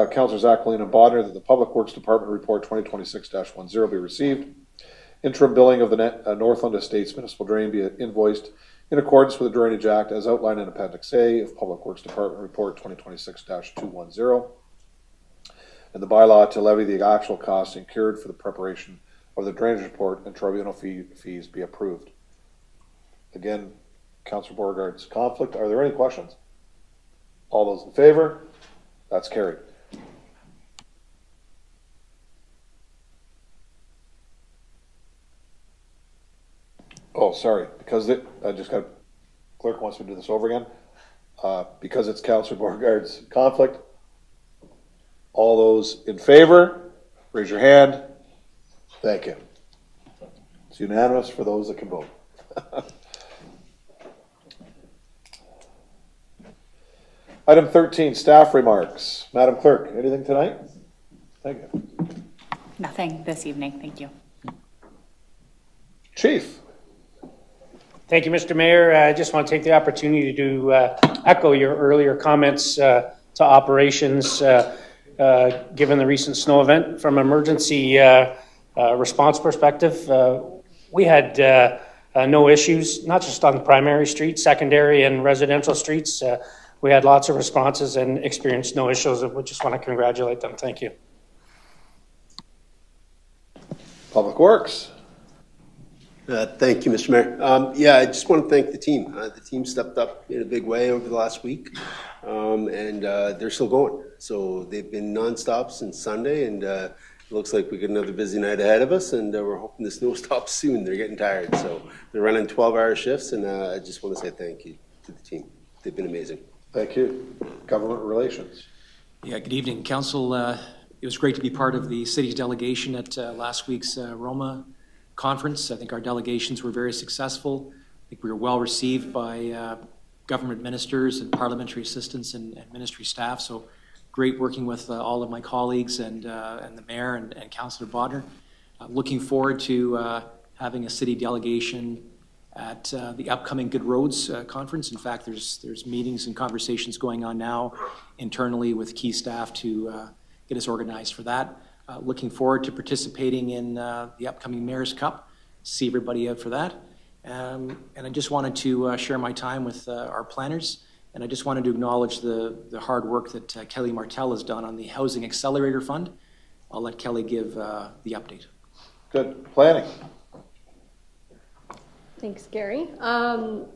Councilors Acklin and Bodnar that the Public Works Department Report 2026-10 be received. Interim billing of the Northland Estates Municipal Drain be invoiced in accordance with the Drainage Act as outlined in Appendix A of Public Works Department Report 2026-210. And the bylaw to levy the actual costs incurred for the preparation of the drainage report and tribunal fees be approved. Again, Councilor Beauregard's conflict. Are there any questions? All those in favor? That's carried. Oh, sorry, because I just got, clerk wants me to do this over again. Because it's Councilor Beauregard's conflict. All those in favor, raise your hand. Thank you. It's unanimous for those that can vote. Item 13, staff remarks. Madam Clerk, anything tonight? Thank you. Nothing this evening, thank you. Chief. Thank you, Mr. Mayor. I just want to take the opportunity to echo your earlier comments to operations, given the recent snow event. From an emergency response perspective, we had no issues, not just on the primary streets, secondary and residential streets. We had lots of responses and experienced no issues, and we just want to congratulate them. Thank you. Public Works. Thank you, Mr. Mayor. Yeah, I just want to thank the team. The team stepped up in a big way over the last week, and they're still going. So they've been nonstop since Sunday, and it looks like we got another busy night ahead of us, and we're hoping the snow stops soon. They're getting tired, so they're running 12-hour shifts, and I just want to say thank you to the team. They've been amazing. Thank you. Government Relations. Yeah, good evening, Council. It was great to be part of the city's delegation at last week's Roma conference. I think our delegations were very successful. I think we were well received by government ministers and parliamentary assistants and ministry staff. So great working with all of my colleagues and the mayor and Councillor Bodnar. Looking forward to having a city delegation at the upcoming Good Roads conference. In fact, there's meetings and conversations going on now internally with key staff to get us organized for that. Looking forward to participating in the upcoming Mayor's Cup. See everybody out for that. And I just wanted to share my time with our planners. And I just wanted to acknowledge the hard work that Kelly Martell has done on the Housing Accelerator Fund. I'll let Kelly give the update. Good. Planning. Thanks, Gary. Like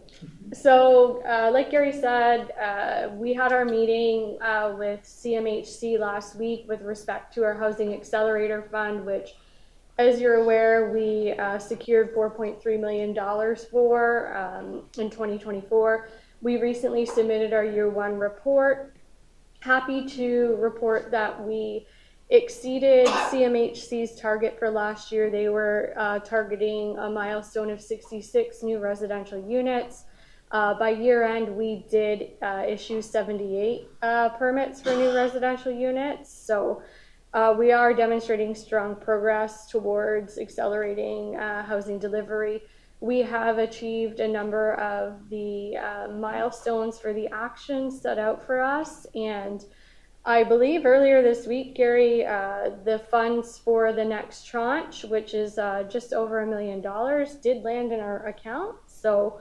Gary said, we had our meeting with CMHC last week with respect to our Housing Accelerator Fund, which, as you're aware, we secured $4.3 million for in 2024. We recently submitted our year one report. Happy to report that we exceeded CMHC's target for last year. They were targeting a milestone of 66 new residential units. By year end, we did issue 78 permits for new residential units. So we are demonstrating strong progress towards accelerating housing delivery. We have achieved a number of the milestones for the actions set out for us, and I believe earlier this week, Gary, the funds for the next tranche, which is just over $1 million, did land in our account. So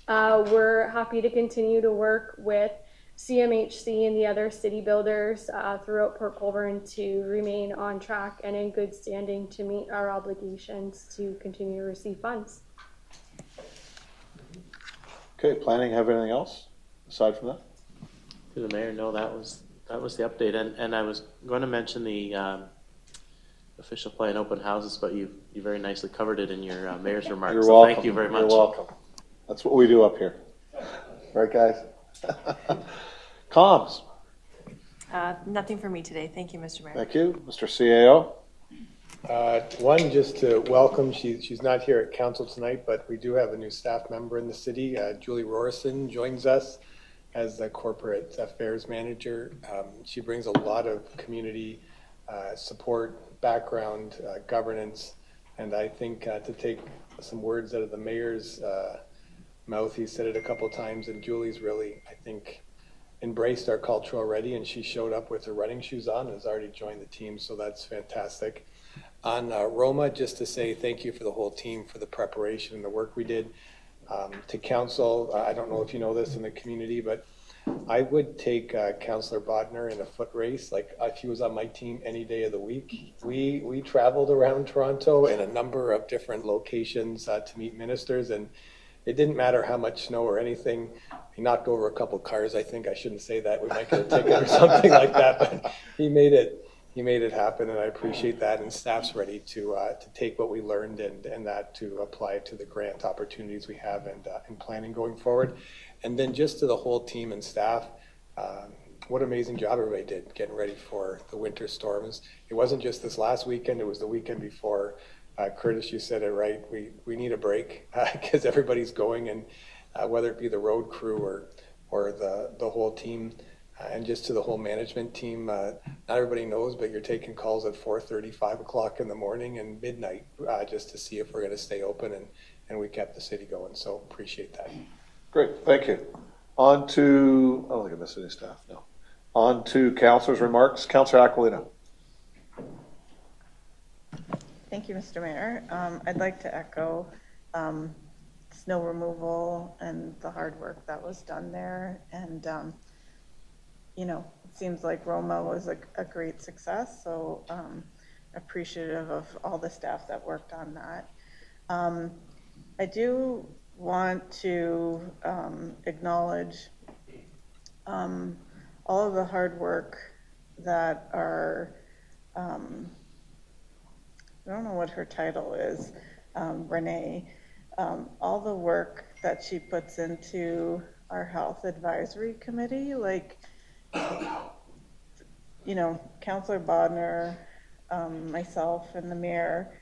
we're happy to continue to work with CMHC and the other city builders throughout Port Colborne to remain on track and in good standing to meet our obligations to continue to receive funds. Okay, planning have anything else aside from that? To the mayor, no, that was the update. And I was going to mention the official plan open houses, but you very nicely covered it in your mayor's remarks. You're welcome. Thank you very much. You're welcome. That's what we do up here. Right, guys? Comms. Nothing for me today. Thank you, Mr. Mayor. Thank you. Mr. CAO. One, just to welcome, she's not here at council tonight, but we do have a new staff member in the city. Julie Rorison joins us as the corporate affairs manager. She brings a lot of community support, background, governance, and I think to take some words out of the mayor's mouth, he said it a couple times, and Julie's really, I think, embraced our culture already, and she showed up with her running shoes on and has already joined the team, so that's fantastic. On Roma, just to say thank you for the whole team for the preparation and the work we did. To council, I don't know if you know this in the community, but I would take Councillor Bodner in a foot race. Like if he was on my team any day of the week. We traveled around Toronto in a number of different locations to meet ministers, and it didn't matter how much snow or anything. He knocked over a couple cars. I think I shouldn't say that. We might get a ticket or something like that, but he made it happen, and I appreciate that. And staff's ready to take what we learned and that to apply to the grant opportunities we have and planning going forward. And then just to the whole team and staff, what an amazing job everybody did getting ready for the winter storms. It wasn't just this last weekend, it was the weekend before. Curtis, you said it right. We need a break because everybody's going, and whether it be the road crew or the whole team, and just to the whole management team. Not everybody knows, but you're taking calls at 4:30, 5 o'clock in the morning and midnight just to see if we're going to stay open, and we kept the city going. So appreciate that. Great, thank you. On to, I don't think I missed any staff, no. On to councilors' remarks. Councilor Aquilino. Thank you, Mr. Mayor. I'd like to echo snow removal and the hard work that was done there. And, you know, it seems like Roma was a great success. So appreciative of all the staff that worked on that. I do want to acknowledge all of the hard work that our, I don't know what her title is, Renee, all the work that she puts into our health advisory committee, like, you know, Councillor Bodner, myself and the mayor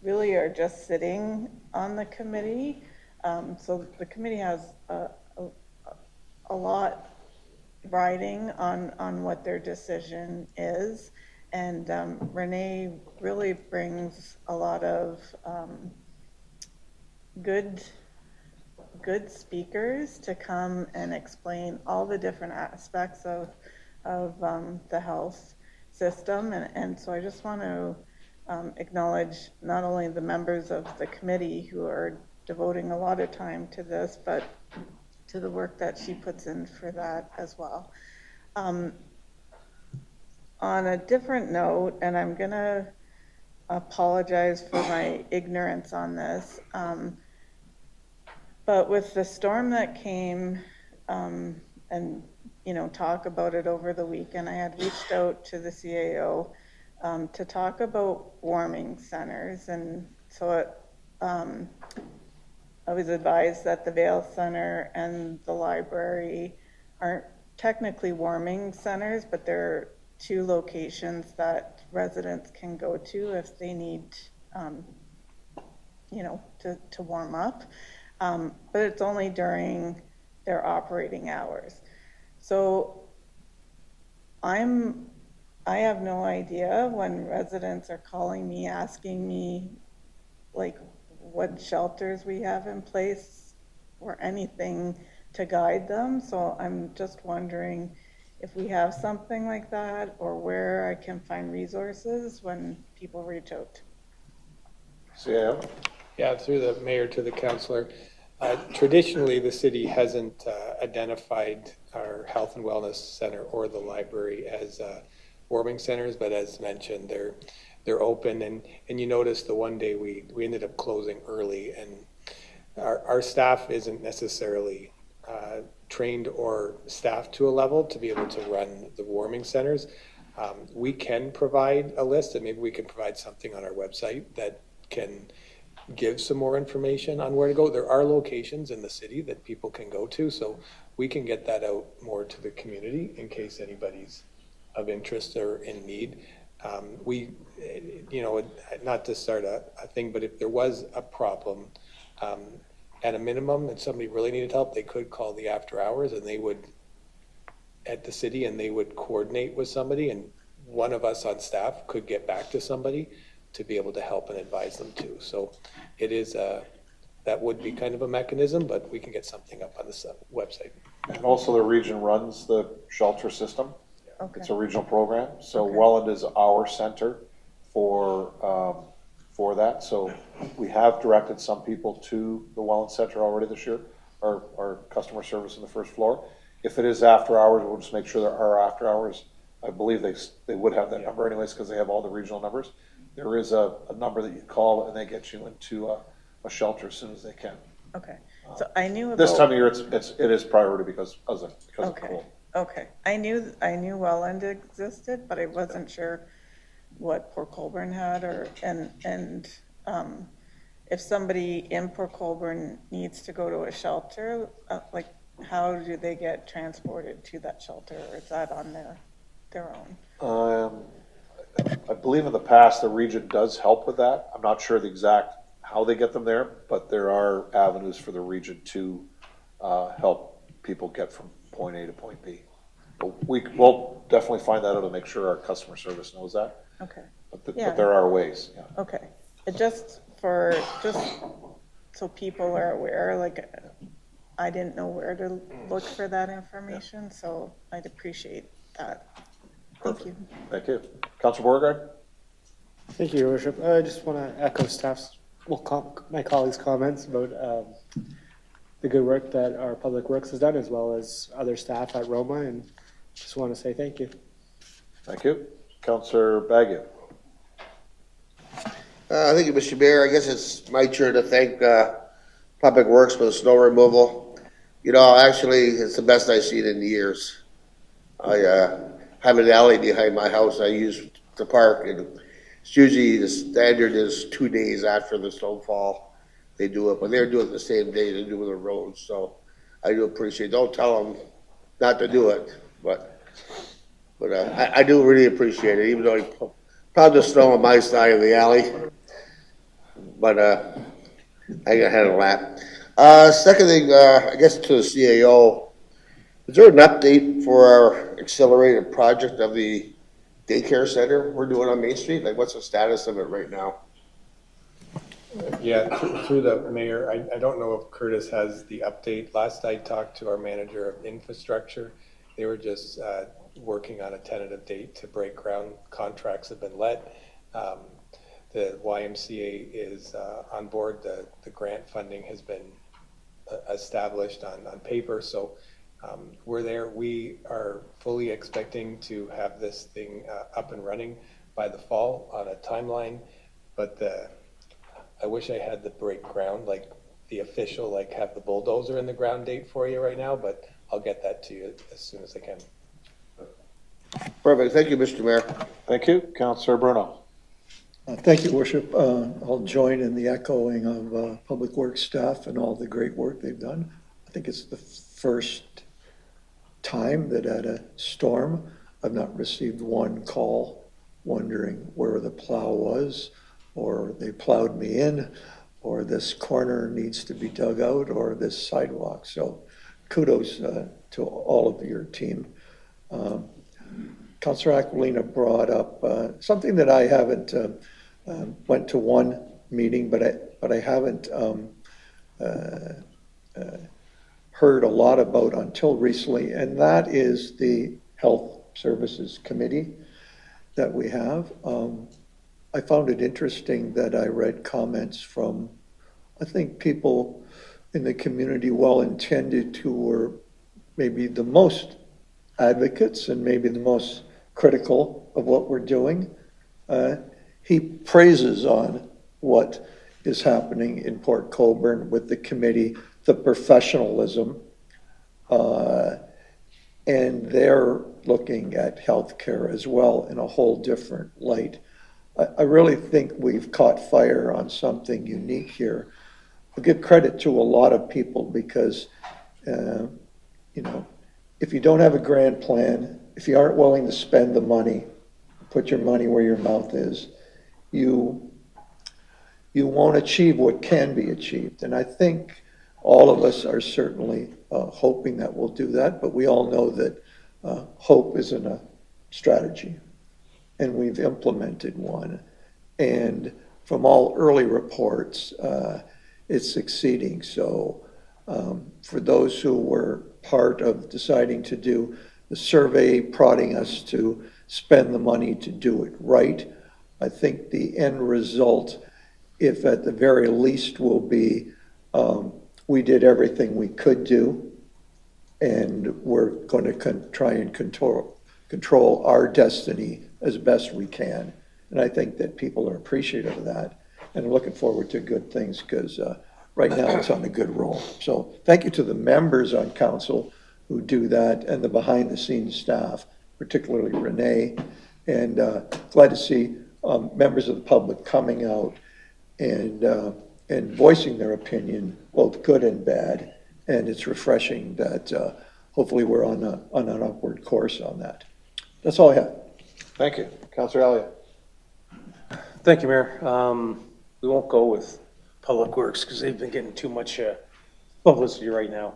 really are just sitting on the committee. So the committee has a lot riding on what their decision is. And Renee really brings a lot of good speakers to come and explain all the different aspects of the health system. And so I just want to acknowledge not only the members of the committee who are devoting a lot of time to this, but to the work that she puts in for that as well. On a different note, and I'm going to apologize for my ignorance on this, but with the storm that came, and you know, talk about it over the weekend, I had reached out to the CAO to talk about warming centers, and so I was advised that the Vale Center and the library aren't technically warming centers, but they're two locations that residents can go to if they need, you know, to warm up. But it's only during their operating hours. So I have no idea when residents are calling me, asking me, like, what shelters we have in place or anything to guide them. So I'm just wondering if we have something like that or where I can find resources when people reach out. CAO? Yeah, through the mayor to the councillor. Traditionally, the city hasn't identified our health and wellness center or the library as warming centers, but as mentioned, they're open. And you notice the one day we ended up closing early, and our staff isn't necessarily trained or staffed to a level to be able to run the warming centers. We can provide a list, and maybe we can provide something on our website that can give some more information on where to go. There are locations in the city that people can go to, so we can get that out more to the community in case anybody's of interest or in need. We, you know, not to start a thing, but if there was a problem, at a minimum, if somebody really needed help, they could call the after hours, and they would, at the city, and they would coordinate with somebody, and one of us on staff could get back to somebody to be able to help and advise them too. So it is, that would be kind of a mechanism, but we can get something up on the website. And also the region runs the shelter system. Okay. It's a regional program, so Okay. Welland is our center for that. So we have directed some people to the Welland Center already this year, our customer service on the first floor. If it is after hours, we'll just make sure there are after hours. I believe they would have that number anyways, because they have all the regional numbers. There is a number that you call and they get you into a shelter as soon as they can. Okay, so I knew about. This time of year, it is priority because of Okay. cold. Okay, I knew Welland existed, but I wasn't sure what Port Colborne had, and if somebody in Port Colborne needs to go to a shelter, like how do they get transported to that shelter, or is that on their own? I believe in the past the region does help with that. I'm not sure the exact how they get them there, but there are avenues for the region to help people get from point A to point B. But we'll definitely find that out to make sure our customer service knows that. Okay. But there are ways. Yeah. Okay. Just so people are aware, like I didn't know where to look for that information, so I'd appreciate that. Thank you. Thank you. Councilor Beauregard? Thank you, Your Worship. I just want to echo staff's, my colleagues' comments about the good work that our Public Works has done, as well as other staff at Roma, and just want to say thank you. Thank you. Councilor Baggio? Thank you, Mr. Mayor. I guess it's my turn to thank Public Works for the snow removal. You know, actually, it's the best I've seen in years. I have an alley behind my house I use to park, and it's usually the standard is 2 days after the snowfall they do it, but they're doing it the same day they do the roads, so I do appreciate it. Don't tell them not to do it, but I do really appreciate it, even though he plowed the snow on my side of the alley, but I got handle that. Second thing, I guess to the CAO, is there an update for our accelerated project of the daycare center we're doing on Main Street? Like, what's the status of it right now? Yeah, through the mayor, I don't know if Curtis has the update. Last I talked to our manager of infrastructure, they were just working on a tentative date to break ground. Contracts have been let. The YMCA is on board. The grant funding has been established on paper, so we're there. We are fully expecting to have this thing up and running by the fall on a timeline, but I wish I had the break ground, like the official, like have the bulldozer in the ground date for you right now, but I'll get that to you as soon as I can. Perfect. Thank you, Mr. Mayor. Thank you. Councilor Bruno? Thank you, Worship. I'll join in the echoing of Public Works staff and all the great work they've done. I think it's the first time that at a storm, I've not received one call wondering where the plow was, or they plowed me in, or this corner needs to be dug out, or this sidewalk. So kudos to all of your team. Councilor Aquilina brought up something that I haven't went to one meeting, but I haven't heard a lot about until recently, and that is the Health Services Committee that we have. I found it interesting that I read comments from, I think, people in the community, well-intended, who were maybe the most advocates and maybe the most critical of what we're doing. He praises on what is happening in Port Colborne with the committee, the professionalism, and they're looking at healthcare as well in a whole different light. I really think we've caught fire on something unique here. I give credit to a lot of people because, if you don't have a grand plan, if you aren't willing to spend the money, put your money where your mouth is, you won't achieve what can be achieved. And I think all of us are certainly hoping that we'll do that, but we all know that hope isn't a strategy. And we've implemented one. And from all early reports, it's succeeding. So For those who were part of deciding to do the survey, prodding us to spend the money to do it right, I think the end result, if at the very least, will be we did everything we could do, and we're going to try and control our destiny as best we can. And I think that people are appreciative of that and looking forward to good things, because right now it's on a good roll. So thank you to the members on council who do that, and the behind-the-scenes staff, particularly Renee, and glad to see members of the public coming out and voicing their opinion, both good and bad. And it's refreshing that hopefully we're on an upward course on that. That's all I have. Thank you. Councillor Elliott. Thank you, Mayor. We won't go with Public Works because they've been getting too much publicity right now.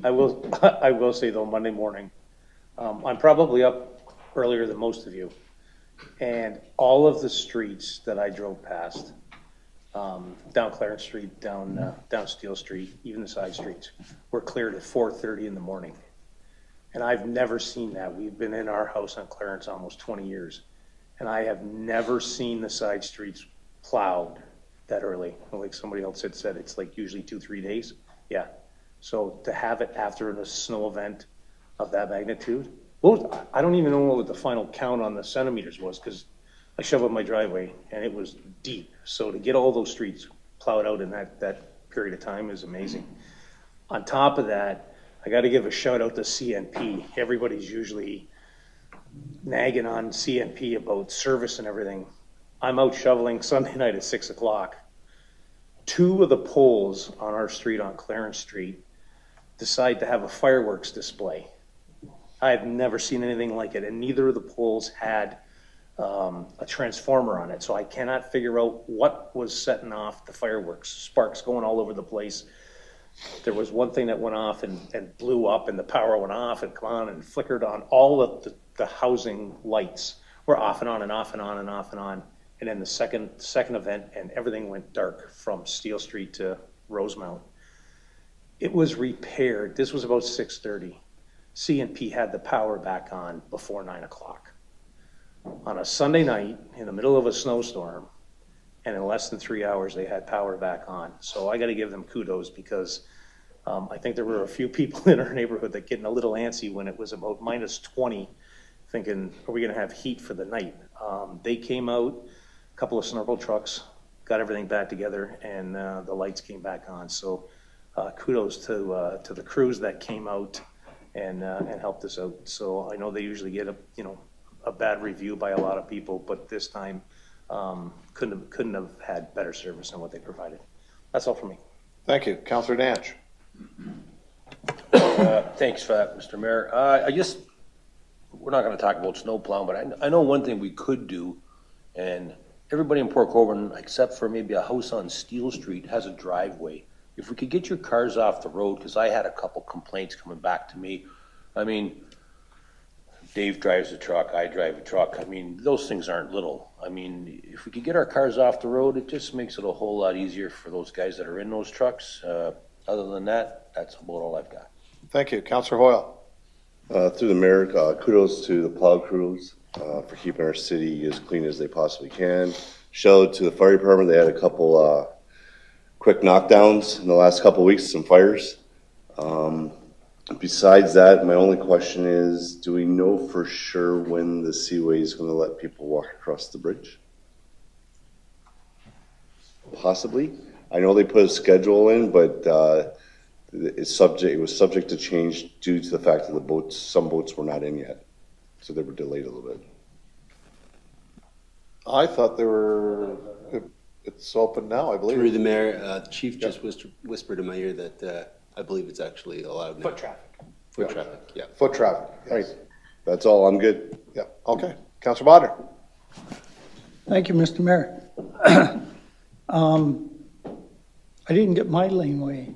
I will say though, Monday morning, I'm probably up earlier than most of you, and all of the streets that I drove past, down Clarence Street, down Steele Street, even the side streets, were cleared at 4:30 in the morning. And I've never seen that. We've been in our house on Clarence almost 20 years, and I have never seen the side streets plowed that early. Like somebody else had said, it's like usually 2-3 days. Yeah. So to have it after a snow event of that magnitude, I don't even know what the final count on the centimeters was, because I shoveled my driveway and it was deep. So to get all those streets plowed out in that period of time is amazing. On top of that, I got to give a shout out to CNP. Everybody's usually nagging on CNP about service and everything. I'm out shoveling Sunday night at 6 o'clock. 2 of the poles on our street on Clarence Street decide to have a fireworks display. I have never seen anything like it, and neither of the poles had a transformer on it, so I cannot figure out what was setting off the fireworks. Sparks going all over the place. There was one thing that went off and blew up, and the power went off and come on and flickered on. All of the housing lights were off and on and off and on and off and on. And then the second event, and everything went dark from Steele Street to Rosemount. It was repaired. This was about 6:30. CNP had the power back on before 9 o'clock. On a Sunday night, in the middle of a snowstorm, and in less than 3 hours, they had power back on. So I got to give them kudos, because I think there were a few people in our neighborhood that getting a little antsy when it was about minus 20, thinking, are we going to have heat for the night? They came out, a couple of snorkel trucks, got everything back together, and the lights came back on. So kudos to the crews that came out and helped us out. So I know they usually get a bad review by a lot of people, but this time couldn't have had better service than what they provided. That's all for me. Thank you. Councillor Danch. Thanks for that, Mr. Mayor. We're not going to talk about snow plowing, but I know one thing we could do, and everybody in Port Colborne, except for maybe a house on Steele Street, has a driveway. If we could get your cars off the road, because I had a couple complaints coming back to me. I mean, Dave drives a truck, I drive a truck. I mean, those things aren't little. I mean, if we could get our cars off the road, it just makes it a whole lot easier for those guys that are in those trucks. Other than that, that's about all I've got. Thank you. Councillor Hoyle. Through the mayor, kudos to the plow crews for keeping our city as clean as they possibly can. Shout out to the fire department. They had a couple quick knockdowns in the last couple of weeks, some fires. Besides that, my only question is, do we know for sure when the Seaway is going to let people walk across the bridge? Possibly. I know they put a schedule in, but it was subject to change due to the fact that some boats were not in yet. So they were delayed a little bit. I thought it's open now, I believe. Through the mayor, the chief just whispered in my ear that I believe it's actually allowed now. Foot traffic. Foot traffic, yeah. Foot traffic, yes. Right. That's all. I'm good. Yeah, okay. Councillor Bodner. Thank you, Mr. Mayor. I didn't get my laneway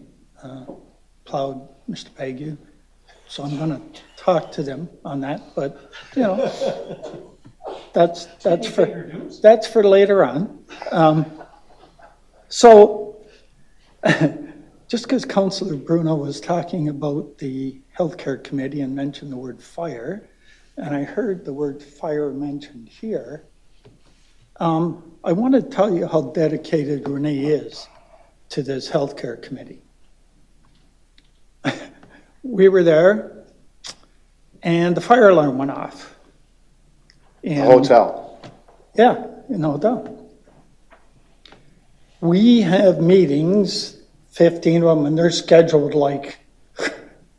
plowed, Mr. Pague, so I'm going to talk to them on that, but, that's for later on. So just because Councillor Bruno was talking about the healthcare committee and mentioned the word fire, and I heard the word fire mentioned here, I want to tell you how dedicated Renee is to this healthcare committee. We were there, and the fire alarm went off. The hotel. Yeah, in the hotel. We have meetings, 15 of them, and they're scheduled like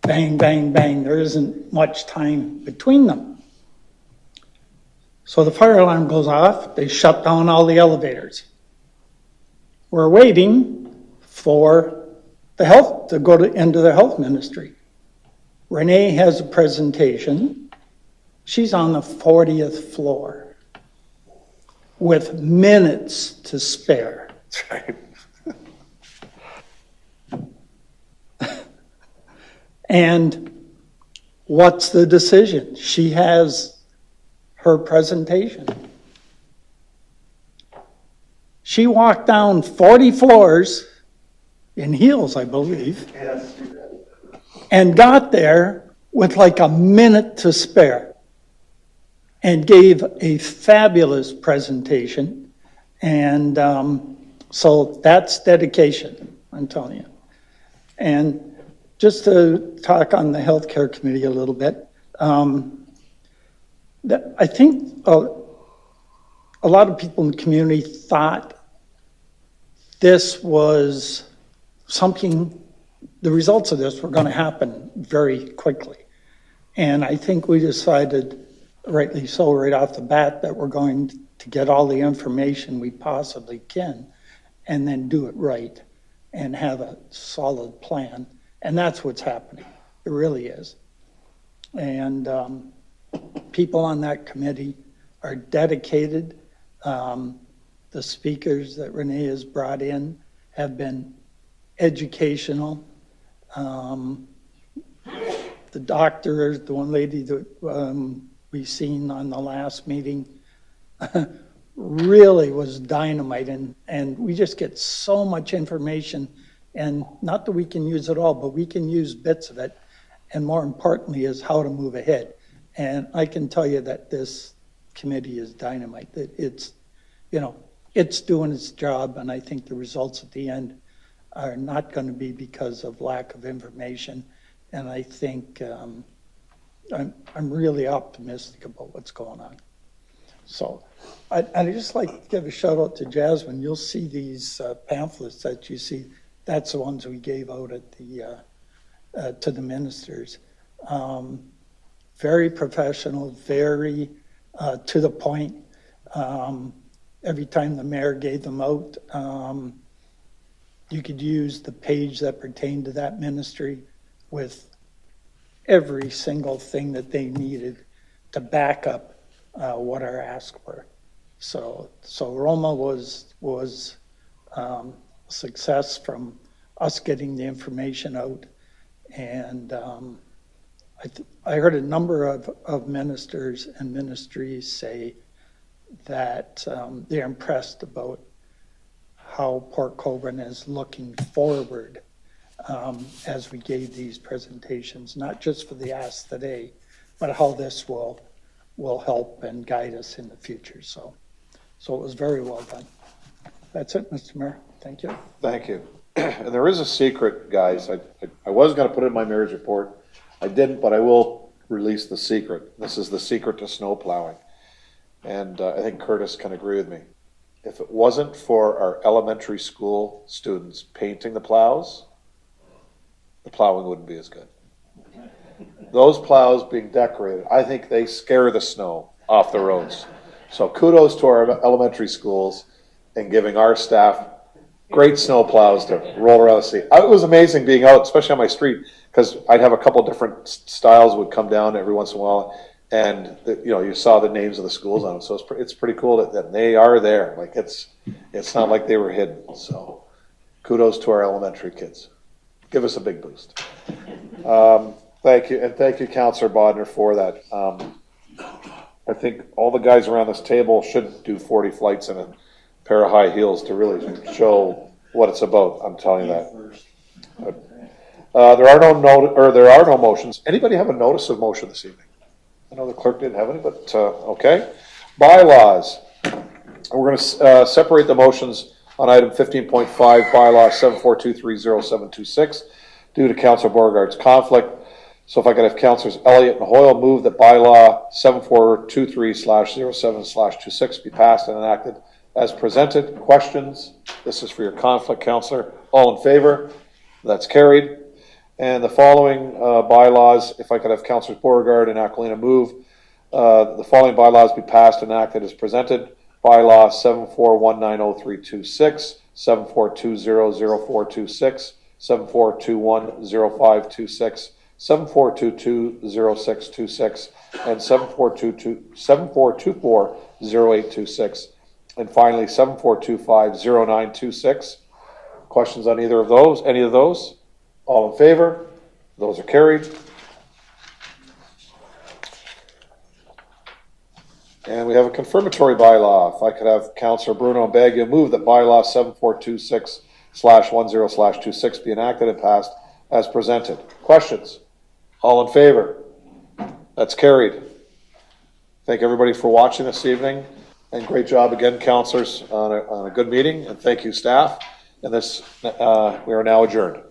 bang, bang, bang. There isn't much time between them. So the fire alarm goes off. They shut down all the elevators. We're waiting for the health to go into the health ministry. Renee has a presentation. She's on the 40th floor with minutes to spare. That's right. And what's the decision? She has her presentation. She walked down 40 floors in heels, I believe, Yes. and got there with like a minute to spare and gave a fabulous presentation. And so that's dedication, I'm telling you. And just to talk on the healthcare committee a little bit, I think a lot of people in the community thought this was something, the results of this were going to happen very quickly. And I think we decided, rightly so, right off the bat, that we're going to get all the information we possibly can and then do it right and have a solid plan. And that's what's happening. It really is. And people on that committee are dedicated. The speakers that Renee has brought in have been educational. The doctor, the one lady that we seen on the last meeting, really was dynamite, and we just get so much information, and not that we can use it all, but we can use bits of it, and more importantly is how to move ahead. And I can tell you that this committee is dynamite. It's, you know, it's doing its job, and I think the results at the end are not going to be because of lack of information. And I think I'm really optimistic about what's going on. So I'd just like to give a shout out to Jasmine. You'll see these pamphlets that you see. That's the ones we gave out at the to the ministers. Very professional, very to the point. Every time the mayor gave them out, you could use the page that pertained to that ministry with every single thing that they needed to back up what our asks were. So Roma was success from us getting the information out. And I heard a number of ministers and ministries say that they're impressed about how Port Colborne is looking forward as we gave these presentations, not just for the ask today, but how this will help and guide us in the future. So it was very well done. That's it, Mr. Mayor. Thank you. Thank you. And there is a secret, guys. I was going to put it in my mayor's report. I didn't, but I will release the secret. This is the secret to snow plowing. And I think Curtis can agree with me. If it wasn't for our elementary school students painting the plows, the plowing wouldn't be as good. Those plows being decorated, I think they scare the snow off the roads. So kudos to our elementary schools and giving our staff great snow plows to roll around the city. It was amazing being out, especially on my street, because I'd have a couple different styles would come down every once in a while, and you saw the names of the schools on them. So it's pretty cool that they are there. Like it's not like they were hidden. So kudos to our elementary kids. Give us a big boost. Thank you, and thank you, Councillor Bodner, for that. I think all the guys around this table should do 40 flights in a pair of high heels to really show what it's about. I'm telling you that. There are no motions. Anybody have a notice of motion this evening? I know the clerk didn't have any, but, okay. Bylaws. We're gonna, separate the motions on item 15.5, bylaw 74230726, due to Councillor Beauregard's conflict. So if I could have Councillors Elliott and Hoyle move that bylaw 7423/07/26 be passed and enacted as presented. Questions? This is for your conflict, Councillor. All in favor? That's carried. And the following bylaws, if I could have Councillors Beauregard and Aquilina move, the following bylaws be passed and enacted as presented. Bylaw 74190326, 74200426, 74210526, 74220626, and 74240826, and finally 74250926. Questions on either of those? Any of those? All in favor? Those are carried. And we have a confirmatory bylaw. If I could have Councillor Bruno Baggio move that bylaw 7426/10/26 be enacted and passed as presented. Questions? All in favor? That's carried. Thank everybody for watching this evening, and great job again, councillors, on a good meeting, and thank you, staff. And this, we are now adjourned.